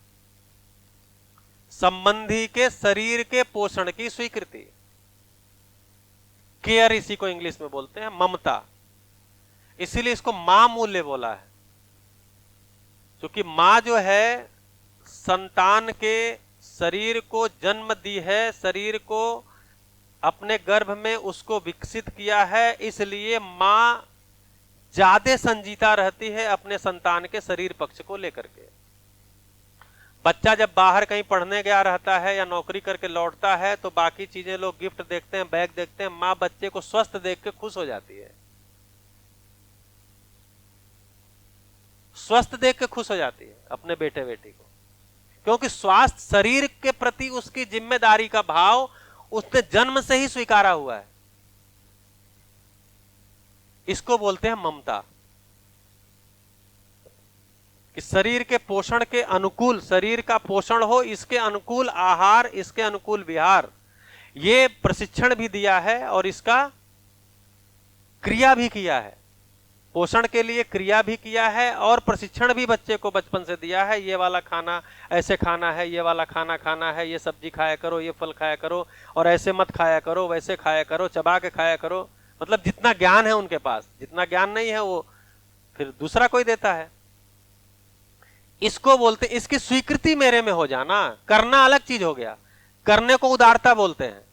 संबंधी के शरीर के पोषण की स्वीकृति, केयर, इसी को इंग्लिश में बोलते हैं ममता। इसीलिए इसको मां मूल्य बोला है, क्योंकि मां जो है संतान के शरीर को जन्म दी है, शरीर को अपने गर्भ में उसको विकसित किया है, इसलिए मां ज्यादा संजीता रहती है अपने संतान के शरीर पक्ष को लेकर के। बच्चा जब बाहर कहीं पढ़ने गया रहता है या नौकरी करके लौटता है तो बाकी चीजें लोग गिफ्ट देखते हैं, बैग देखते हैं, माँ बच्चे को स्वस्थ देख के खुश हो जाती है। स्वस्थ देख के खुश हो जाती है अपने बेटे बेटी को, क्योंकि स्वास्थ्य शरीर के प्रति उसकी जिम्मेदारी का भाव उसने जन्म से ही स्वीकारा हुआ है। इसको बोलते हैं ममता, कि शरीर के पोषण के अनुकूल, शरीर का पोषण हो, इसके अनुकूल आहार, इसके अनुकूल विहार, ये प्रशिक्षण भी दिया है और इसका क्रिया भी किया है। पोषण के लिए क्रिया भी किया है और प्रशिक्षण भी बच्चे को बचपन से दिया है। ये वाला खाना ऐसे खाना है, ये वाला खाना खाना है, ये सब्जी खाया करो, ये फल खाया करो, और ऐसे मत खाया करो, वैसे खाया करो, चबा के खाया करो। मतलब जितना ज्ञान है उनके पास, जितना ज्ञान नहीं है वो फिर दूसरा कोई देता है। इसको बोलते, इसकी स्वीकृति मेरे में हो जाना। करना अलग चीज हो गया, करने को उदारता बोलते हैं।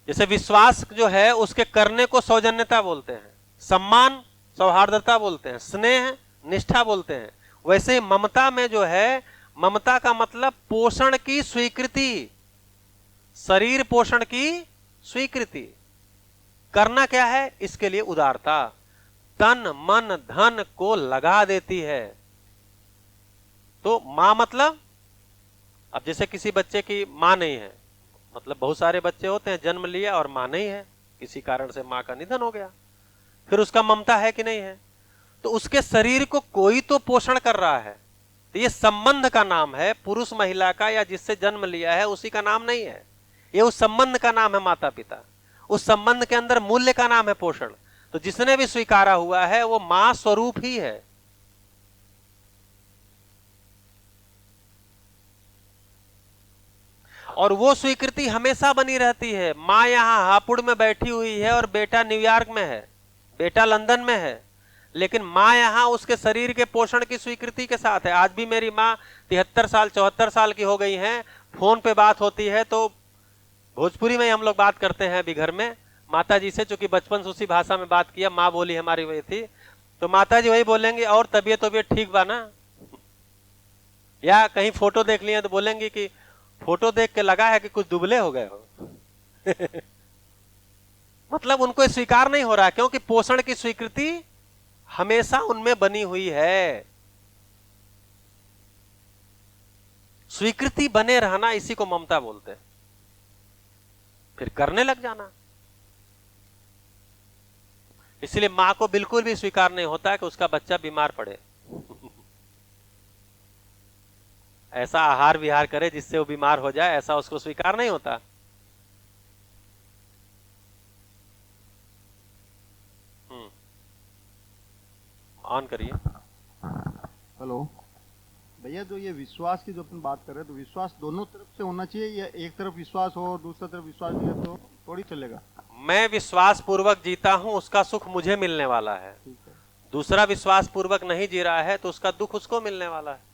जैसे विश्वास जो है उसके करने को सौजन्यता बोलते हैं, सम्मान सौहार्दता बोलते हैं, स्नेह निष्ठा बोलते हैं। वैसे ममता में जो है, ममता का मतलब पोषण की स्वीकृति, शरीर पोषण की स्वीकृति। करना क्या है? इसके लिए उदारता, तन मन धन को लगा देती है। तो मां मतलब, अब जैसे किसी बच्चे की मां नहीं है, मतलब बहुत सारे बच्चे होते हैं जन्म लिया और मां नहीं है, किसी कारण से मां का निधन हो गया, फिर उसका ममता है कि नहीं है? तो उसके शरीर को कोई तो पोषण कर रहा है। तो ये संबंध का नाम है, पुरुष महिला का या जिससे जन्म लिया है उसी का नाम नहीं है। ये उस संबंध का नाम है माता पिता। उस संबंध के अंदर मूल्य का नाम है पोषण। तो जिसने भी स्वीकारा हुआ है वो मां स्वरूप ही है। और वो स्वीकृति हमेशा बनी रहती है। मां यहां हापुड़ में बैठी हुई है और बेटा न्यूयॉर्क में है, बेटा लंदन में है, लेकिन मां यहां उसके शरीर के पोषण की स्वीकृति के साथ है। आज भी मेरी मां 73 साल 74 साल की हो गई हैं, फोन पे बात होती है तो भोजपुरी में हम लोग बात करते हैं अभी घर में माता जी से, चूंकि बचपन से उसी भाषा में बात किया, माँ बोली हमारी वही थी, तो माता जी वही बोलेंगे और तबीयत ठीक बा ना। या कहीं फोटो देख लिए तो बोलेंगे कि फोटो देख के लगा है कि कुछ दुबले हो गए हो। मतलब उनको स्वीकार नहीं हो रहा, क्योंकि पोषण की स्वीकृति हमेशा उनमें बनी हुई है। स्वीकृति बने रहना, इसी को ममता बोलते हैं। फिर करने लग जाना। इसलिए मां को बिल्कुल भी स्वीकार नहीं होता कि उसका बच्चा बीमार पड़े, ऐसा आहार विहार करे जिससे वो बीमार हो जाए, ऐसा उसको स्वीकार नहीं होता। ऑन करिए। हेलो भैया, तो ये विश्वास की जो अपन बात कर रहे हैं, तो विश्वास दोनों तरफ से होना चाहिए या एक तरफ विश्वास हो और दूसरा तरफ विश्वास नहीं है तो थोड़ी चलेगा? मैं विश्वास पूर्वक जीता हूं, उसका सुख मुझे मिलने वाला है। दूसरा विश्वास पूर्वक नहीं जी रहा है तो उसका दुख उसको मिलने वाला है।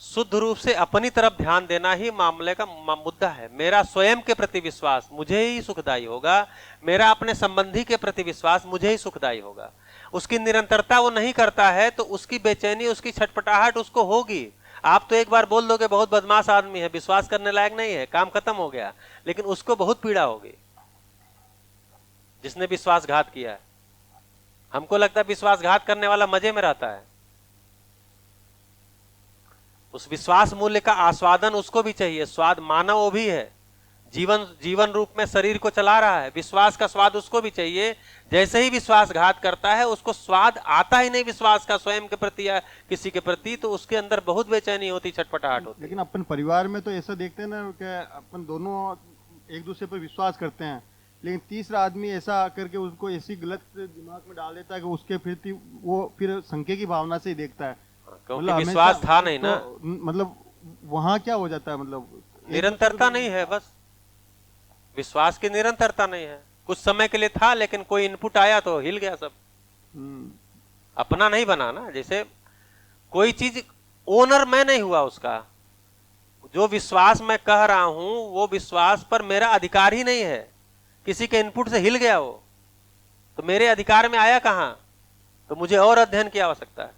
शुद्ध रूप से अपनी तरफ ध्यान देना ही मामले का मुद्दा है। मेरा स्वयं के प्रति विश्वास मुझे ही सुखदायी होगा, मेरा अपने संबंधी के प्रति विश्वास मुझे ही सुखदायी होगा। उसकी निरंतरता वो नहीं करता है तो उसकी बेचैनी, उसकी छटपटाहट उसको होगी। आप तो एक बार बोल दोगे बहुत बदमाश आदमी है, विश्वास करने लायक नहीं है, काम खत्म हो गया, लेकिन उसको बहुत पीड़ा होगी जिसने विश्वासघात किया है। हमको लगता है विश्वासघात करने वाला मजे में रहता है। उस विश्वास मूल्य का आस्वादन उसको भी चाहिए, स्वाद मानव वो भी है, जीवन रूप में शरीर को चला रहा है, विश्वास का स्वाद उसको भी चाहिए। जैसे ही विश्वासघात करता है उसको स्वाद आता ही नहीं विश्वास का स्वयं के प्रति या किसी के प्रति, तो उसके अंदर बहुत बेचैनी होती, छटपटाहट होती। लेकिन अपन परिवार में तो ऐसा देखते हैं ना कि अपन दोनों एक दूसरे पर विश्वास करते हैं, लेकिन तीसरा आदमी ऐसा करके उसको ऐसी गलत दिमाग में डाल देता है कि उसके प्रति वो फिर संख्या की भावना से ही देखता है। क्योंकि विश्वास था नहीं ना, तो, मतलब वहां क्या हो जाता है, मतलब निरंतरता नहीं है, बस विश्वास की निरंतरता नहीं है। कुछ समय के लिए था लेकिन कोई इनपुट आया तो हिल गया सब, अपना नहीं बना ना। जैसे कोई चीज ओनर मैं नहीं हुआ उसका, जो विश्वास मैं कह रहा हूं वो विश्वास पर मेरा अधिकार ही नहीं है, किसी के इनपुट से हिल गया वो, तो मेरे अधिकार में आया कहां? तो मुझे और अध्ययन की आवश्यकता है।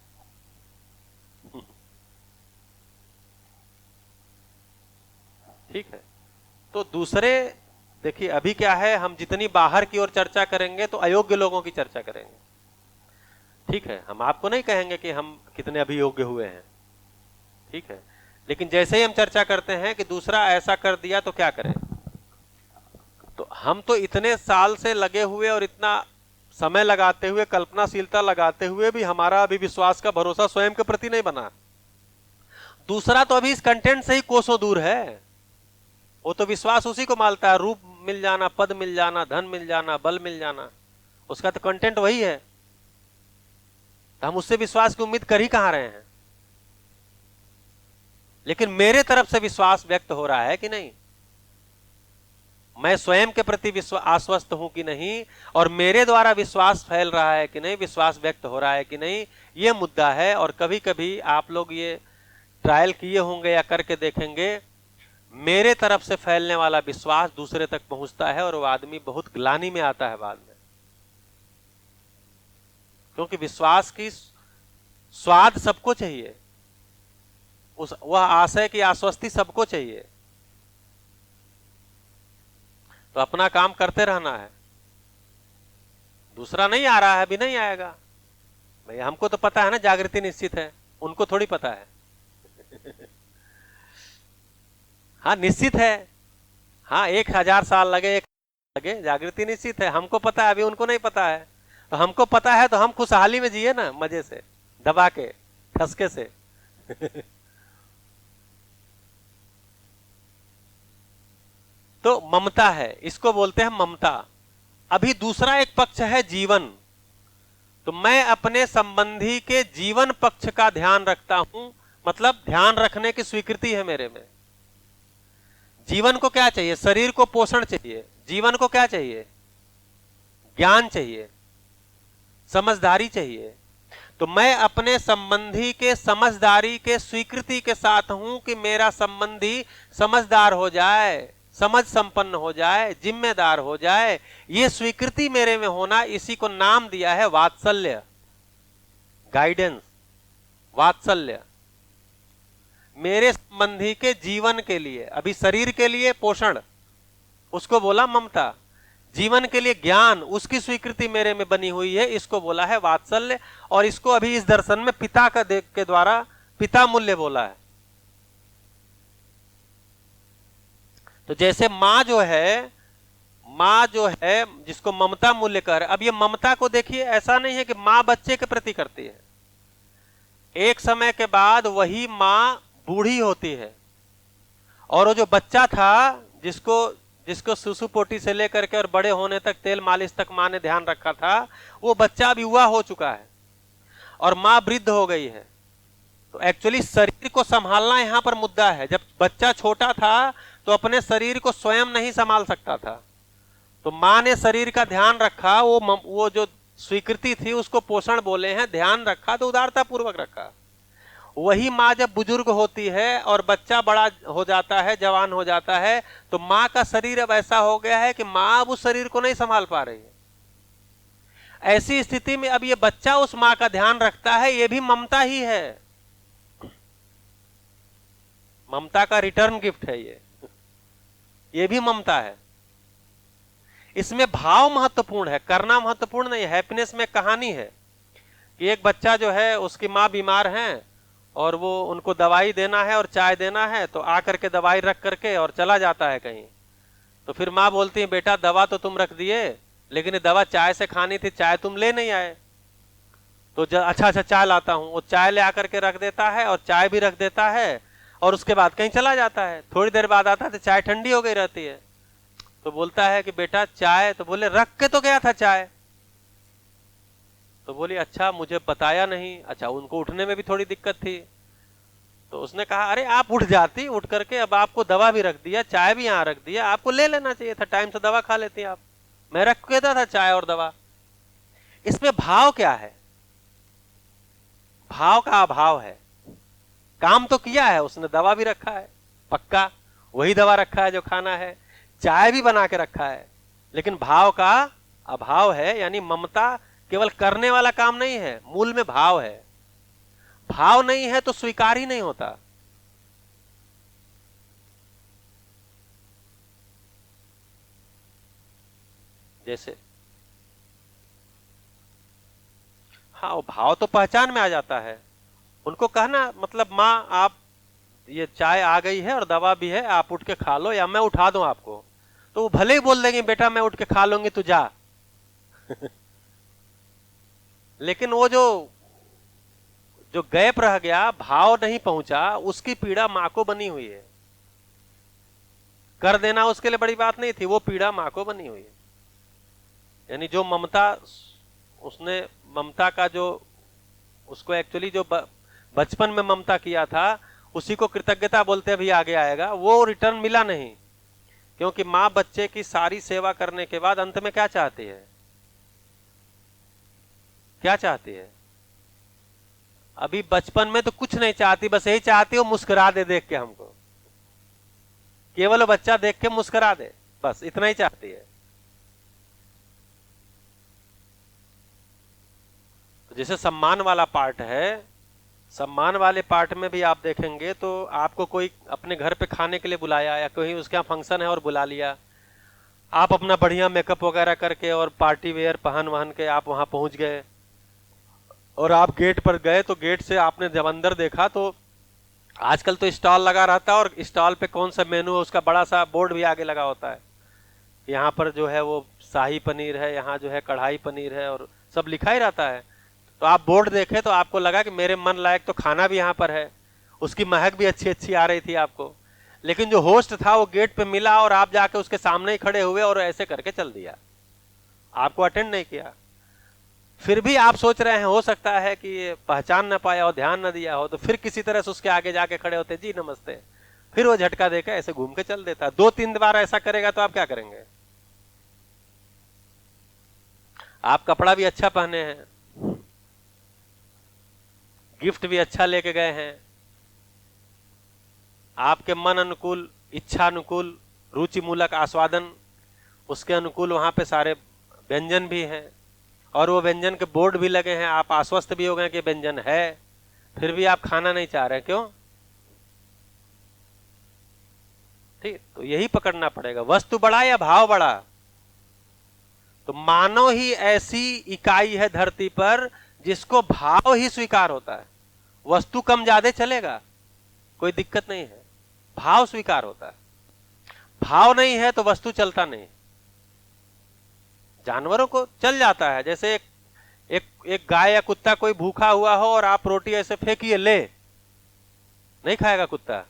ठीक है, तो दूसरे देखिए अभी क्या है, हम जितनी बाहर की ओर चर्चा करेंगे तो अयोग्य लोगों की चर्चा करेंगे। ठीक है, हम आपको नहीं कहेंगे कि हम कितने अभियोग्य हुए हैं, ठीक है, लेकिन जैसे ही हम चर्चा करते हैं कि दूसरा ऐसा कर दिया तो क्या करें, तो हम तो इतने साल से लगे हुए और इतना समय लगाते हुए, कल्पनाशीलता लगाते हुए भी हमारा अभी विश्वास का भरोसा स्वयं के प्रति नहीं बना। दूसरा तो अभी इस कंटेंट से ही कोसों दूर है, वो तो विश्वास उसी को मालता है, रूप मिल जाना, पद मिल जाना, धन मिल जाना, बल मिल जाना, उसका तो कंटेंट वही है। तो हम उससे विश्वास की उम्मीद कर ही कहां रहे हैं। लेकिन मेरे तरफ से विश्वास व्यक्त हो रहा है कि नहीं, मैं स्वयं के प्रति आश्वस्त हूं कि नहीं, और मेरे द्वारा विश्वास फैल रहा है कि नहीं, विश्वास व्यक्त हो रहा है कि नहीं, यह मुद्दा है। और कभी कभी आप लोग ये ट्रायल किए होंगे या करके देखेंगे, मेरे तरफ से फैलने वाला विश्वास दूसरे तक पहुंचता है और वो आदमी बहुत ग्लानि में आता है बाद में, क्योंकि विश्वास की स्वाद सबको चाहिए, वह आशय की आश्वस्ति सबको चाहिए। तो अपना काम करते रहना है, दूसरा नहीं आ रहा है, अभी नहीं आएगा भाई, हमको तो पता है ना जागृति निश्चित है, उनको थोड़ी पता है। हाँ निश्चित है, हाँ 1000 साल लगे, जागृति निश्चित है, हमको पता है, अभी उनको नहीं पता है। तो हमको पता है तो हम खुशहाली में जिए ना, मजे से, दबा के, ठसके से। तो ममता है, इसको बोलते हैं ममता। अभी दूसरा एक पक्ष है जीवन। तो मैं अपने संबंधी के जीवन पक्ष का ध्यान रखता हूं, मतलब ध्यान रखने की स्वीकृति है मेरे में। जीवन को क्या चाहिए? शरीर को पोषण चाहिए। जीवन को क्या चाहिए? ज्ञान चाहिए, समझदारी चाहिए। तो मैं अपने संबंधी के समझदारी के स्वीकृति के साथ हूं कि मेरा संबंधी समझदार हो जाए, समझ संपन्न हो जाए, जिम्मेदार हो जाए, ये स्वीकृति मेरे में होना, इसी को नाम दिया है वात्सल्य, गाइडेंस, वात्सल्य। मेरे संबंधी के जीवन के लिए, अभी शरीर के लिए पोषण, उसको बोला ममता। जीवन के लिए ज्ञान, उसकी स्वीकृति मेरे में बनी हुई है, इसको बोला है वात्सल्य। और इसको अभी इस दर्शन में पिता का देख के द्वारा पिता मूल्य बोला है। तो जैसे मां जो है जिसको ममता मूल्य कह रहे, अब ये ममता को देखिए, ऐसा नहीं है कि मां बच्चे के प्रति करती है। एक समय के बाद वही मां बूढ़ी होती है, और वो जो बच्चा था जिसको सुसु पोटी से लेकर के और बड़े होने तक तेल मालिश तक मां ने ध्यान रखा था, वो बच्चा अभी युवा हो चुका है और मां वृद्ध हो गई है। तो एक्चुअली शरीर को संभालना यहां पर मुद्दा है। जब बच्चा छोटा था तो अपने शरीर को स्वयं नहीं संभाल सकता था, तो मां ने शरीर का ध्यान रखा, वो जो स्वीकृति थी उसको पोषण बोले हैं, ध्यान रखा तो उदारता पूर्वक रखा। वही माँ जब बुजुर्ग होती है और बच्चा बड़ा हो जाता है, जवान हो जाता है, तो माँ का शरीर अब ऐसा हो गया है कि माँ अब उस शरीर को नहीं संभाल पा रही है। ऐसी स्थिति में अब ये बच्चा उस माँ का ध्यान रखता है, ये भी ममता ही है, ममता का रिटर्न गिफ्ट है ये भी ममता है। इसमें भाव महत्वपूर्ण है, करना महत्वपूर्ण नहीं है। हैप्पीनेस में कहानी है कि एक बच्चा जो है, उसकी माँ बीमार है और वो उनको दवाई देना है और चाय देना है, तो आकर के दवाई रख करके और चला जाता है कहीं। तो फिर माँ बोलती है, बेटा दवा तो तुम रख दिए, लेकिन दवा चाय से खानी थी, चाय तुम ले नहीं आए। तो अच्छा चाय लाता हूँ, वो चाय ले आकर के रख देता है और चाय भी रख देता है, और उसके बाद कहीं चला जाता है। थोड़ी देर बाद आता है तो चाय ठंडी हो गई रहती है। तो बोलता है कि बेटा चाय, तो बोले रख के तो गया था चाय। तो बोली अच्छा मुझे बताया नहीं। अच्छा, उनको उठने में भी थोड़ी दिक्कत थी, तो उसने कहा अरे आप उठ जाती, उठ करके अब आपको दवा भी रख दिया, चाय भी यहाँ रख दिया, आपको ले लेना चाहिए था, टाइम से दवा खा लेती आप, मैं रख के देता था चाय और दवा। इसमें भाव क्या है? भाव का अभाव है। काम तो किया है उसने, दवा भी रखा है, पक्का वही दवा रखा है जो खाना है, चाय भी बना के रखा है, लेकिन भाव का अभाव है। यानी ममता केवल करने वाला काम नहीं है, मूल में भाव है। भाव नहीं है तो स्वीकार ही नहीं होता। जैसे हाँ, वो भाव तो पहचान में आ जाता है। उनको कहना मतलब माँ आप ये चाय आ गई है और दवा भी है, आप उठ के खा लो या मैं उठा दूं आपको, तो वो भले ही बोल देंगे बेटा मैं उठ के खा लूंगी तू जा। लेकिन वो जो गैप रह गया, भाव नहीं पहुंचा, उसकी पीड़ा माँ को बनी हुई है। कर देना उसके लिए बड़ी बात नहीं थी, वो पीड़ा माँ को बनी हुई है। यानी जो ममता, उसने ममता का जो उसको एक्चुअली जो बचपन में ममता किया था, उसी को कृतज्ञता बोलते भी आगे आएगा, वो रिटर्न मिला नहीं। क्योंकि माँ बच्चे की सारी सेवा करने के बाद अंत में क्या चाहती है? क्या चाहती है? अभी बचपन में तो कुछ नहीं चाहती, बस यही चाहती हो मुस्कुरा दे देख के हमको, केवल बच्चा देख के मुस्कुरा दे, बस इतना ही चाहती है। तो जैसे सम्मान वाला पार्ट है, सम्मान वाले पार्ट में भी आप देखेंगे तो आपको कोई अपने घर पे खाने के लिए बुलाया या कहीं उसके यहाँ फंक्शन है और बुला लिया, आप अपना बढ़िया मेकअप वगैरह करके और पार्टी वेयर पहन वहन के आप वहां पहुंच गए और आप गेट पर गए, तो गेट से आपने जब अंदर देखा तो आजकल तो स्टॉल लगा रहता है और स्टॉल पे कौन सा मेनू है उसका बड़ा सा बोर्ड भी आगे लगा होता है। यहाँ पर जो है वो शाही पनीर है, यहाँ जो है कढ़ाई पनीर है और सब लिखा ही रहता है। तो आप बोर्ड देखे तो आपको लगा कि मेरे मन लायक तो खाना भी यहाँ पर है, उसकी महक भी अच्छी अच्छी आ रही थी आपको। लेकिन जो होस्ट था वो गेट पे मिला और आप जाके उसके सामने ही खड़े हुए और ऐसे करके चल दिया, आपको अटेंड नहीं किया। फिर भी आप सोच रहे हैं हो सकता है कि ये पहचान ना पाया हो, ध्यान न दिया हो, तो फिर किसी तरह से उसके आगे जाके खड़े होते, जी नमस्ते, फिर वो झटका देकर ऐसे घूम के चल देता। 2-3 बार ऐसा करेगा तो आप क्या करेंगे? आप कपड़ा भी अच्छा पहने हैं, गिफ्ट भी अच्छा लेके गए हैं, आपके मन अनुकूल, इच्छा अनुकूल, रुचि मूलक आस्वादन उसके अनुकूल वहां पे सारे व्यंजन भी हैं और वो व्यंजन के बोर्ड भी लगे हैं, आप आश्वस्त भी हो गए कि व्यंजन है, फिर भी आप खाना नहीं चाह रहे, क्यों? ठीक, तो यही पकड़ना पड़ेगा, वस्तु बड़ा या भाव बड़ा। तो मानव ही ऐसी इकाई है धरती पर जिसको भाव ही स्वीकार होता है। वस्तु कम ज्यादा चलेगा, कोई दिक्कत नहीं है, भाव स्वीकार होता है। भाव नहीं है तो वस्तु चलता नहीं। जानवरों को चल जाता है, जैसे एक गाय या कुत्ता कोई भूखा हुआ हो और आप रोटी ऐसे फेंकिए, ले, नहीं खाएगा कुत्ता,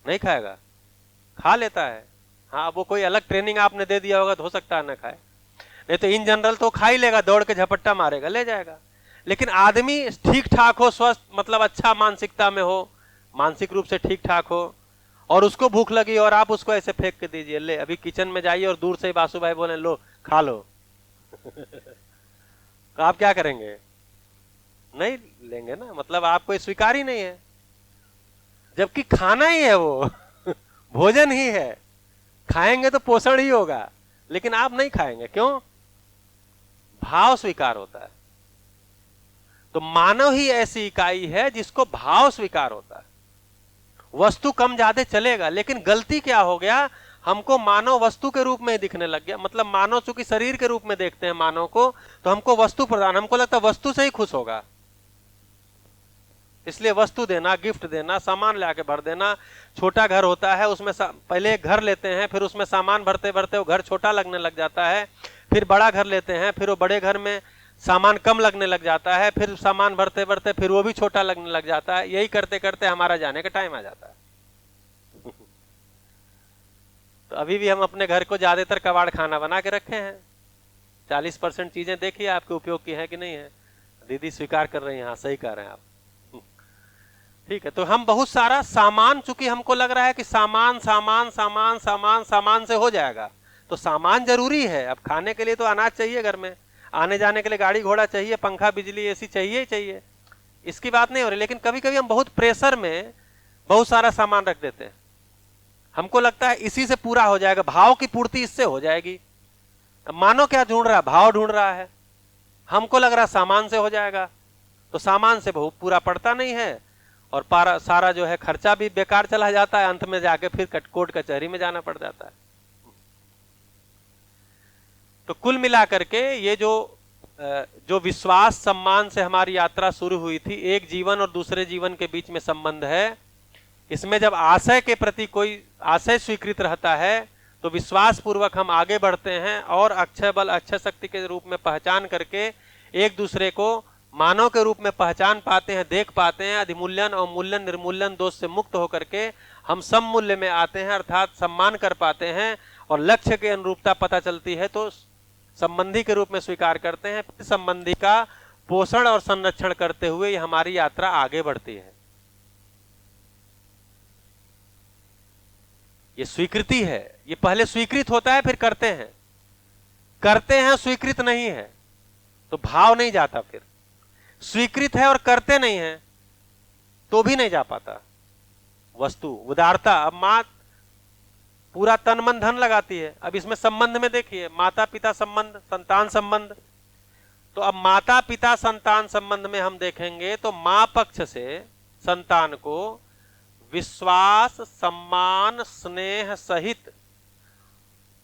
नहीं खाएगा, खा लेता है। हाँ, वो कोई अलग ट्रेनिंग आपने दे दिया होगा तो हो सकता है ना खाए, नहीं तो इन जनरल तो खा ही लेगा, दौड़ के झपट्टा मारेगा, ले जाएगा। लेकिन आदमी ठीक ठाक हो, स्वस्थ मतलब अच्छा मानसिकता में हो, मानसिक रूप से ठीक ठाक हो, और उसको भूख लगी और आप उसको ऐसे फेंक के दीजिए, ले, अभी किचन में जाइए और दूर से ही बासु भाई बोले लो खा लो। तो आप क्या करेंगे? नहीं लेंगे ना, मतलब आपको स्वीकार ही नहीं है, जबकि खाना ही है वो भोजन ही है, खाएंगे तो पोषण ही होगा, लेकिन आप नहीं खाएंगे, क्यों? भाव स्वीकार होता है। तो मानव ही ऐसी इकाई है जिसको भाव स्वीकार होता है। वस्तु कम ज्यादा चलेगा, लेकिन गलती क्या हो गया, हमको मानव वस्तु के रूप में ही दिखने लग गया। मतलब मानव चूंकि शरीर के रूप में देखते हैं मानव को, तो हमको वस्तु प्रदान, हमको लगता है वस्तु से ही खुश होगा, इसलिए वस्तु देना, गिफ्ट देना, सामान लाके भर देना। छोटा घर होता है, उसमें पहले एक घर लेते हैं, फिर उसमें सामान भरते भरते वो घर छोटा लगने लग जाता है, फिर बड़ा घर लेते हैं, फिर वो बड़े घर में सामान कम लगने लग जाता है, फिर सामान भरते भरते फिर वो भी छोटा लगने लग जाता है। यही करते करते हमारा जाने का टाइम आ जाता है। तो अभी भी हम अपने घर को ज्यादातर कबाड़ खाना बना के रखे हैं। 40% चीजें देखिए आपके उपयोग की है कि नहीं है। दीदी स्वीकार कर रही हैं, हाँ सही कह रहे हैं आप, ठीक है। तो हम बहुत सारा सामान, चूंकि हमको लग रहा है कि सामान सामान सामान सामान सामान से हो जाएगा, तो सामान जरूरी है। अब खाने के लिए तो अनाज चाहिए, घर में आने जाने के लिए गाड़ी घोड़ा चाहिए, पंखा बिजली एसी चाहिए ही चाहिए, इसकी बात नहीं हो रही। लेकिन कभी कभी हम बहुत प्रेशर में बहुत सारा सामान रख देते हैं, हमको लगता है इसी से पूरा हो जाएगा, भाव की पूर्ति इससे हो जाएगी। अब मानो क्या ढूंढ रहा है, भाव ढूंढ रहा है, हमको लग रहा सामान से हो जाएगा, तो सामान से बहुत पूरा पड़ता नहीं है, और सारा जो है खर्चा भी बेकार चला जाता है, अंत में जाके फिर कोर्ट कचहरी में जाना पड़ जाता है। तो कुल मिलाकर के ये जो जो विश्वास सम्मान से हमारी यात्रा शुरू हुई थी, एक जीवन और दूसरे जीवन के बीच में संबंध है। इसमें जब आशय के प्रति कोई आशय स्वीकृत रहता है तो विश्वास पूर्वक हम आगे बढ़ते हैं और अक्षय बल अक्षय शक्ति के रूप में पहचान करके एक दूसरे को मानव के रूप में पहचान पाते हैं, देख पाते हैं। अधिमूल्यन और मूल्यन निर्मूल्यन दोष से मुक्त होकर के हम सममूल्य में आते हैं, अर्थात सम्मान कर पाते हैं और लक्ष्य की अनुरूपता पता चलती है तो संबंधी के रूप में स्वीकार करते हैं। फिर संबंधी का पोषण और संरक्षण करते हुए ये हमारी यात्रा आगे बढ़ती है। ये स्वीकृति है, ये पहले स्वीकृत होता है फिर करते हैं स्वीकृत नहीं है तो भाव नहीं जाता, फिर स्वीकृत है और करते नहीं है तो भी नहीं जा पाता वस्तु उदारता। अब मां पूरा तन मन धन लगाती है। अब इसमें संबंध में देखिए, माता पिता संबंध, संतान संबंध। तो अब माता पिता संतान संबंध में हम देखेंगे तो मां पक्ष से संतान को विश्वास सम्मान स्नेह सहित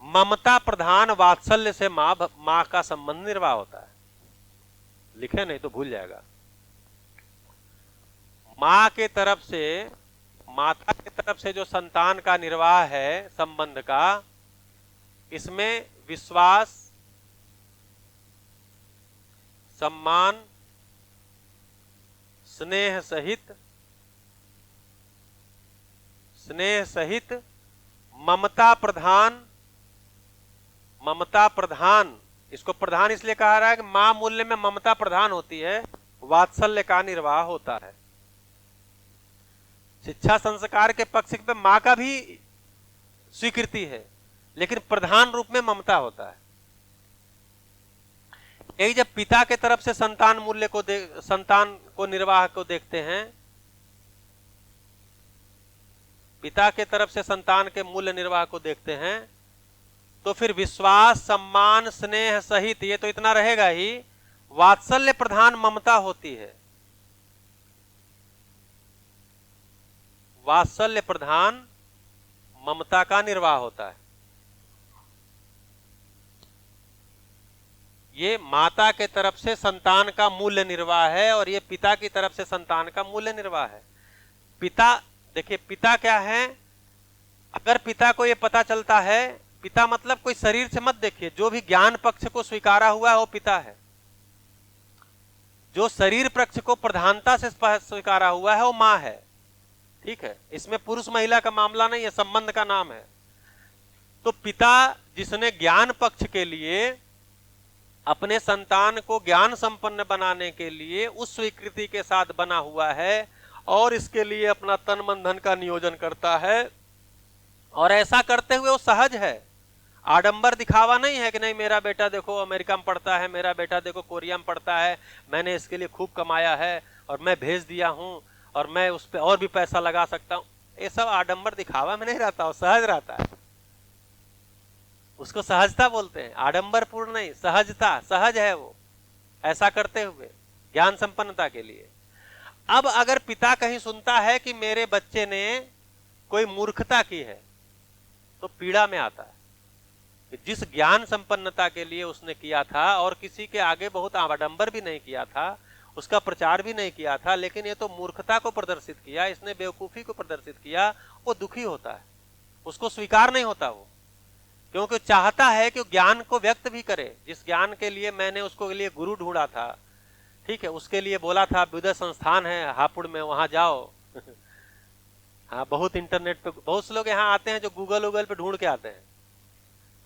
ममता प्रधान वात्सल्य से मां का संबंध निर्वाह होता है। लिखे नहीं तो भूल जाएगा। मां के तरफ से, माता की तरफ से जो संतान का निर्वाह है संबंध का, इसमें विश्वास सम्मान स्नेह सहित ममता प्रधान, इसको प्रधान इसलिए कहा रहा है कि मां मूल्य में ममता प्रधान होती है, वात्सल्य का निर्वाह होता है। शिक्षा संस्कार के पक्ष पे मां का भी स्वीकृति है लेकिन प्रधान रूप में ममता होता है। यही जब पिता के तरफ से संतान मूल्य को संतान को निर्वाह को देखते हैं, पिता के तरफ से संतान के मूल्य निर्वाह को देखते हैं तो फिर विश्वास सम्मान स्नेह सहित, ये तो इतना रहेगा ही, वात्सल्य प्रधान ममता होती है। वात्सल्य प्रधान ममता का निर्वाह होता है। ये माता के तरफ से संतान का मूल्य निर्वाह है और ये पिता की तरफ से संतान का मूल्य निर्वाह है। पिता, देखिए पिता क्या है, अगर पिता को ये पता चलता है, पिता मतलब कोई शरीर से मत देखिए, जो भी ज्ञान पक्ष को स्वीकारा हुआ है वो पिता है। जो शरीर पक्ष को प्रधानता से स्वीकारा हुआ है वो मां है। ठीक है, इसमें पुरुष महिला का मामला नहीं है, संबंध का नाम है। तो पिता जिसने ज्ञान पक्ष के लिए अपने संतान को ज्ञान संपन्न बनाने के लिए उस स्वीकृति के साथ बना हुआ है और इसके लिए अपना तन मन धन का नियोजन करता है, और ऐसा करते हुए वो सहज है, आडंबर दिखावा नहीं है कि नहीं मेरा बेटा देखो अमेरिका में पढ़ता है, मेरा बेटा देखो कोरिया में पढ़ता है, मैंने इसके लिए खूब कमाया है और मैं भेज दिया हूं और मैं उस पर और भी पैसा लगा सकता हूं। ये सब आडंबर दिखावा में नहीं रहता, वो सहज रहता है। उसको सहजता बोलते हैं, आडंबर पूर्ण नहीं, सहजता, सहज है वो ऐसा करते हुए ज्ञान संपन्नता के लिए। अब अगर पिता कहीं सुनता है कि मेरे बच्चे ने कोई मूर्खता की है तो पीड़ा में आता है कि जिस ज्ञान संपन्नता के लिए उसने किया था और किसी के आगे बहुत आडंबर भी नहीं किया था, उसका प्रचार भी नहीं किया था, लेकिन ये तो मूर्खता को प्रदर्शित किया, इसने बेवकूफी को प्रदर्शित किया, वो दुखी होता है, उसको स्वीकार नहीं होता वो, क्योंकि चाहता है कि ज्ञान को व्यक्त भी करे। जिस ज्ञान के लिए मैंने उसको लिए गुरु ढूंढा था, ठीक है, उसके लिए बोला था विद्या संस्थान है हापुड़ में, वहां जाओ। हाँ, बहुत इंटरनेट पे बहुत से लोग यहाँ आते हैं जो गूगल पे ढूंढ के आते हैं,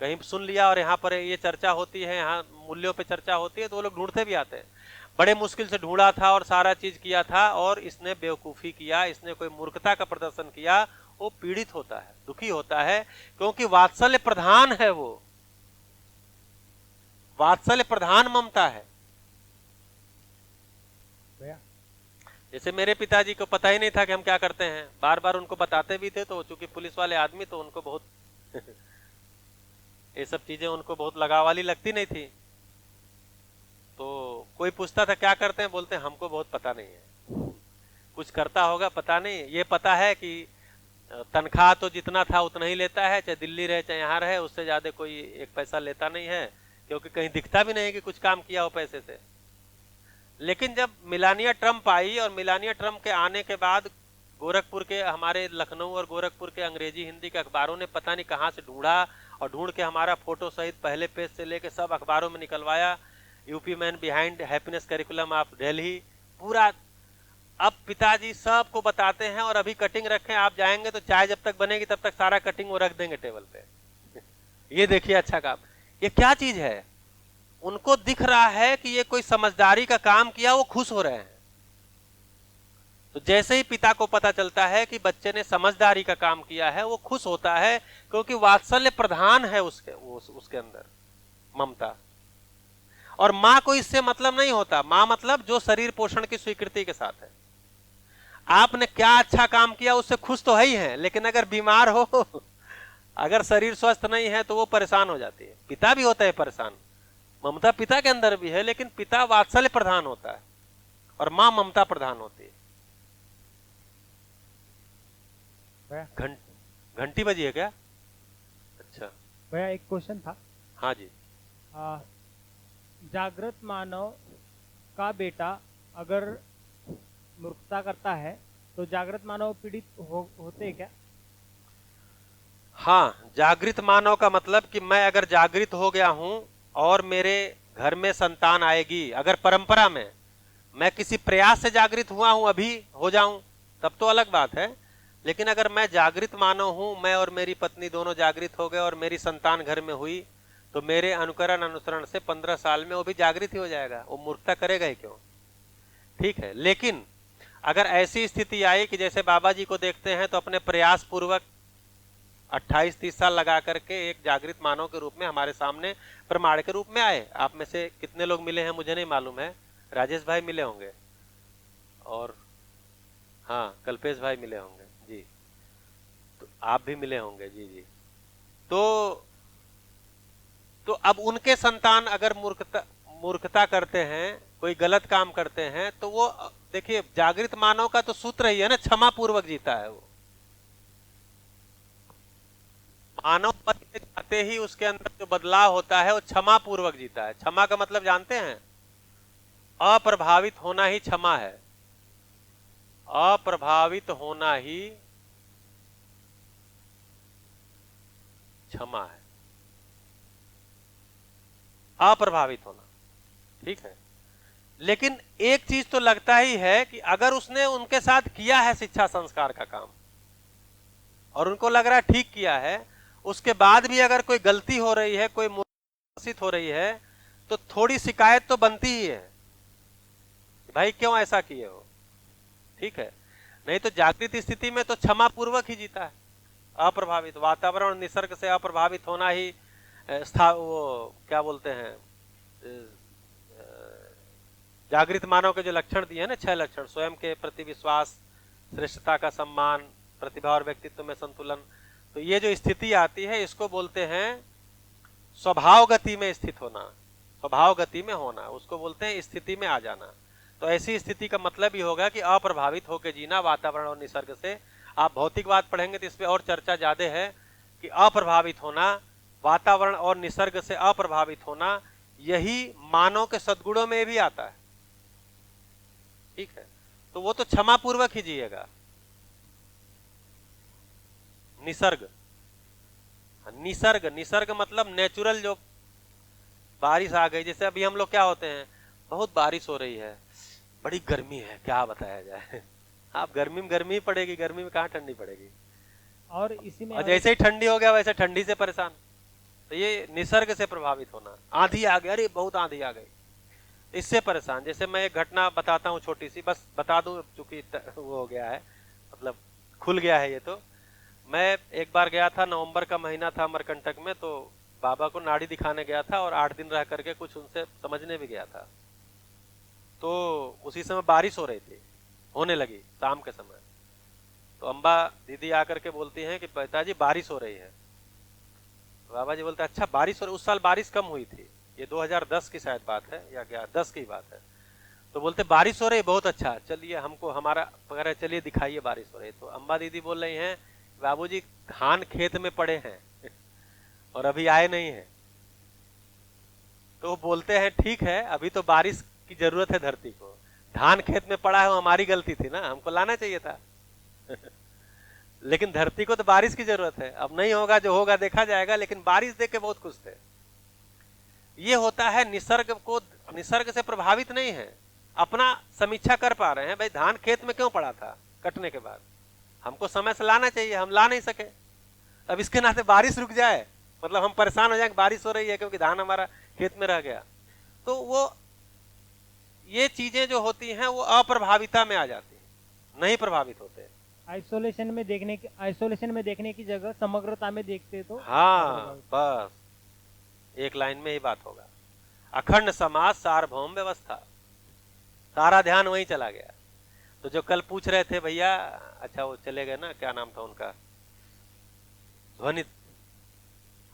कहीं सुन लिया और यहाँ पर ये चर्चा होती है, यहाँ मूल्यों पे चर्चा होती है तो वो लोग ढूंढते भी आते हैं। बड़े मुश्किल से ढूंढा था और सारा चीज किया था और इसने बेवकूफी किया, इसने कोई मूर्खता का प्रदर्शन किया, वो पीड़ित होता है, दुखी होता है, क्योंकि वात्सल्य प्रधान है, वो वात्सल्य प्रधान ममता है। जैसे मेरे पिताजी को पता ही नहीं था कि हम क्या करते हैं, बार बार उनको बताते भी थे, तो चूंकि पुलिस वाले आदमी तो उनको बहुत ये सब चीजें उनको बहुत लगाव वाली लगती नहीं थी। तो कोई पूछता था क्या करते हैं, बोलते हैं हमको बहुत पता नहीं है, कुछ करता होगा पता नहीं, ये पता है कि तनख्वाह तो जितना था उतना ही लेता है, चाहे दिल्ली रहे चाहे यहाँ रहे, उससे ज्यादा कोई एक पैसा लेता नहीं है, क्योंकि कहीं दिखता भी नहीं कि कुछ काम किया हो पैसे से। लेकिन जब मिलानिया ट्रम्प आई और मिलानिया ट्रम्प के आने के बाद गोरखपुर के, हमारे लखनऊ और गोरखपुर के अंग्रेजी हिंदी के अखबारों ने पता नहीं कहां से ढूंढा और ढूंढ के हमारा फोटो सहित पहले पेज से लेके सब अखबारों में निकलवाया, UP man behind happiness curriculum of Delhi, पूरा। अब पिताजी सबको बताते हैं और अभी कटिंग रखें, आप जाएंगे तो चाय जब तक बनेगी तब तक सारा कटिंग वो रख देंगे टेबल पे। ये देखिए अच्छा काम, ये क्या चीज है? उनको दिख रहा है कि ये कोई समझदारी का काम किया, वो खुश हो रहे हैं। तो जैसे ही पिता को पता चलता है कि बच्चे ने समझदारी का काम किया है, वो खुश होता है, क्योंकि वात्सल्य प्रधान है उसके अंदर ममता। और मां को इससे मतलब नहीं होता, मां मतलब जो शरीर पोषण की स्वीकृति के साथ है। आपने क्या अच्छा काम किया उससे खुश तो है ही है, लेकिन अगर बीमार हो, अगर शरीर स्वस्थ नहीं है तो वो परेशान हो जाती है। पिता भी होता है परेशान, ममता पिता के अंदर भी है, लेकिन पिता वात्सल्य प्रधान होता है और मां ममता प्रधान होती है। घंटी बजी है क्या? अच्छा भैया एक क्वेश्चन था। हाँ जी। जागृत मानव का बेटा अगर मूर्खता करता है तो जागृत मानव पीड़ित होते क्या? हाँ, जागृत मानव का मतलब कि मैं अगर जागृत हो गया हूं और मेरे घर में संतान आएगी, अगर परंपरा में मैं किसी प्रयास से जागृत हुआ हूं, अभी हो जाऊं, तब तो अलग बात है। लेकिन अगर मैं जागृत मानव हूं, मैं और मेरी पत्नी दोनों जागृत हो गए और मेरी संतान घर में हुई, तो मेरे अनुकरण अनुसरण से 15 साल में वो भी जागृत ही हो जाएगा, वो मूर्खता करेगा ही क्यों? ठीक है। लेकिन अगर ऐसी स्थिति आई कि जैसे बाबा जी को देखते हैं तो अपने प्रयास पूर्वक 28-30 साल लगा करके एक जागृत मानव के रूप में हमारे सामने प्रमाण के रूप में आए। आप में से कितने लोग मिले हैं मुझे नहीं मालूम है, राजेश भाई मिले होंगे और हाँ कल्पेश भाई मिले होंगे जी, तो आप भी मिले होंगे जी जी। तो अब उनके संतान अगर मूर्खता करते हैं, कोई गलत काम करते हैं, तो वो देखिए जागृत मानव का तो सूत्र ही है ना, क्षमा पूर्वक जीता है वो। मानव पद पे जाते ही उसके अंदर जो बदलाव होता है वो क्षमा पूर्वक जीता है। क्षमा का मतलब जानते हैं? अप्रभावित होना ही क्षमा है। अप्रभावित होना ही क्षमा है, अप्रभावित होना, ठीक है। लेकिन एक चीज तो लगता ही है कि अगर उसने उनके साथ किया है शिक्षा संस्कार का काम और उनको लग रहा है ठीक किया है, उसके बाद भी अगर कोई गलती हो रही है, कोई मूर्खता हो रही है, तो थोड़ी शिकायत तो बनती ही है, भाई क्यों ऐसा किए हो, ठीक है। नहीं तो जागृत स्थिति में तो क्षमा पूर्वक ही जीता है, अप्रभावित। वातावरण निसर्ग से अप्रभावित होना ही वो क्या बोलते हैं, जागृत मानव के जो लक्षण दिए हैं ना, 6 लक्षण, स्वयं के प्रति विश्वास, श्रेष्ठता का सम्मान, प्रतिभा और व्यक्तित्व में संतुलन, तो ये जो स्थिति आती है इसको बोलते हैं स्वभाव गति में स्थित होना, स्वभाव गति में होना, उसको बोलते हैं स्थिति में आ जाना। तो ऐसी स्थिति का मतलब ही होगा कि अप्रभावित होकर जीना वातावरण और निसर्ग से। आप भौतिकवाद पढ़ेंगे तो इस पे और चर्चा ज्यादा है कि अप्रभावित होना, वातावरण और निसर्ग से अप्रभावित होना, यही मानव के सद्गुणों में भी आता है, ठीक है। तो वो तो क्षमा पूर्वक ही जिएगा। निसर्ग, निसर्ग, निसर्ग मतलब नेचुरल, जो बारिश आ गई, जैसे अभी हम लोग क्या होते हैं, बहुत बारिश हो रही है, बड़ी गर्मी है, क्या बताया जाए। आप गर्मी में गर्मी पड़ेगी, गर्मी में कहाँ ठंडी पड़ेगी। और इसी में जैसे ही ठंडी हो गया वैसे ठंडी से परेशान। तो ये निसर्ग से प्रभावित होना। आंधी आ गई, अरे बहुत आंधी आ गई, इससे परेशान। जैसे मैं एक घटना बताता हूँ छोटी सी, बस बता दूं चूंकि वो हो गया है, मतलब खुल गया है ये। तो मैं एक बार गया था, नवंबर का महीना था, अमरकंटक में, तो बाबा को नाड़ी दिखाने गया था और 8 दिन रह करके कुछ उनसे समझने भी गया था। तो उसी समय बारिश हो रही थी, होने लगी शाम के समय। तो अम्बा दीदी आकर के बोलती हैं कि पिताजी बारिश हो रही है। बाबा जी बोलते हैं अच्छा बारिश हो रही। उस साल बारिश कम हुई थी, ये 2010 की शायद बात है या क्या 10 की बात है। तो बोलते बारिश हो रही, बहुत अच्छा, चलिए हमको हमारा वगैरह, चलिए दिखाइए बारिश हो रही। तो अम्बा दीदी बोल रही हैं बाबूजी धान खेत में पड़े हैं और अभी आए नहीं है। तो वो बोलते हैं ठीक है, अभी तो बारिश की जरूरत है धरती को, धान खेत में पड़ा है वो हमारी गलती थी ना, हमको लाना चाहिए था लेकिन धरती को तो बारिश की जरूरत है, अब नहीं होगा, जो होगा देखा जाएगा, लेकिन बारिश देख के बहुत खुश थे। ये होता है निसर्ग से प्रभावित नहीं है, अपना समीक्षा कर पा रहे हैं। भाई धान खेत में क्यों पड़ा था कटने के बाद, हमको समय से लाना चाहिए, हम ला नहीं सके, अब इसके नाते बारिश रुक जाए मतलब हम परेशान हो जाए कि बारिश हो रही है क्योंकि धान हमारा खेत में रह गया। तो वो ये चीजें जो होती हैं वो अप्रभाविता में आ जाती हैं, नहीं प्रभावित होते। आइसोलेशन में देखने की जगह समग्रता में देखते तो हाँ, बस एक लाइन में ही बात होगा। अखंड समाज सार्वभौम व्यवस्था, सारा ध्यान वहीं चला गया। तो जो कल पूछ रहे थे भैया, अच्छा वो चले गए ना, क्या नाम था उनका, ध्वनित,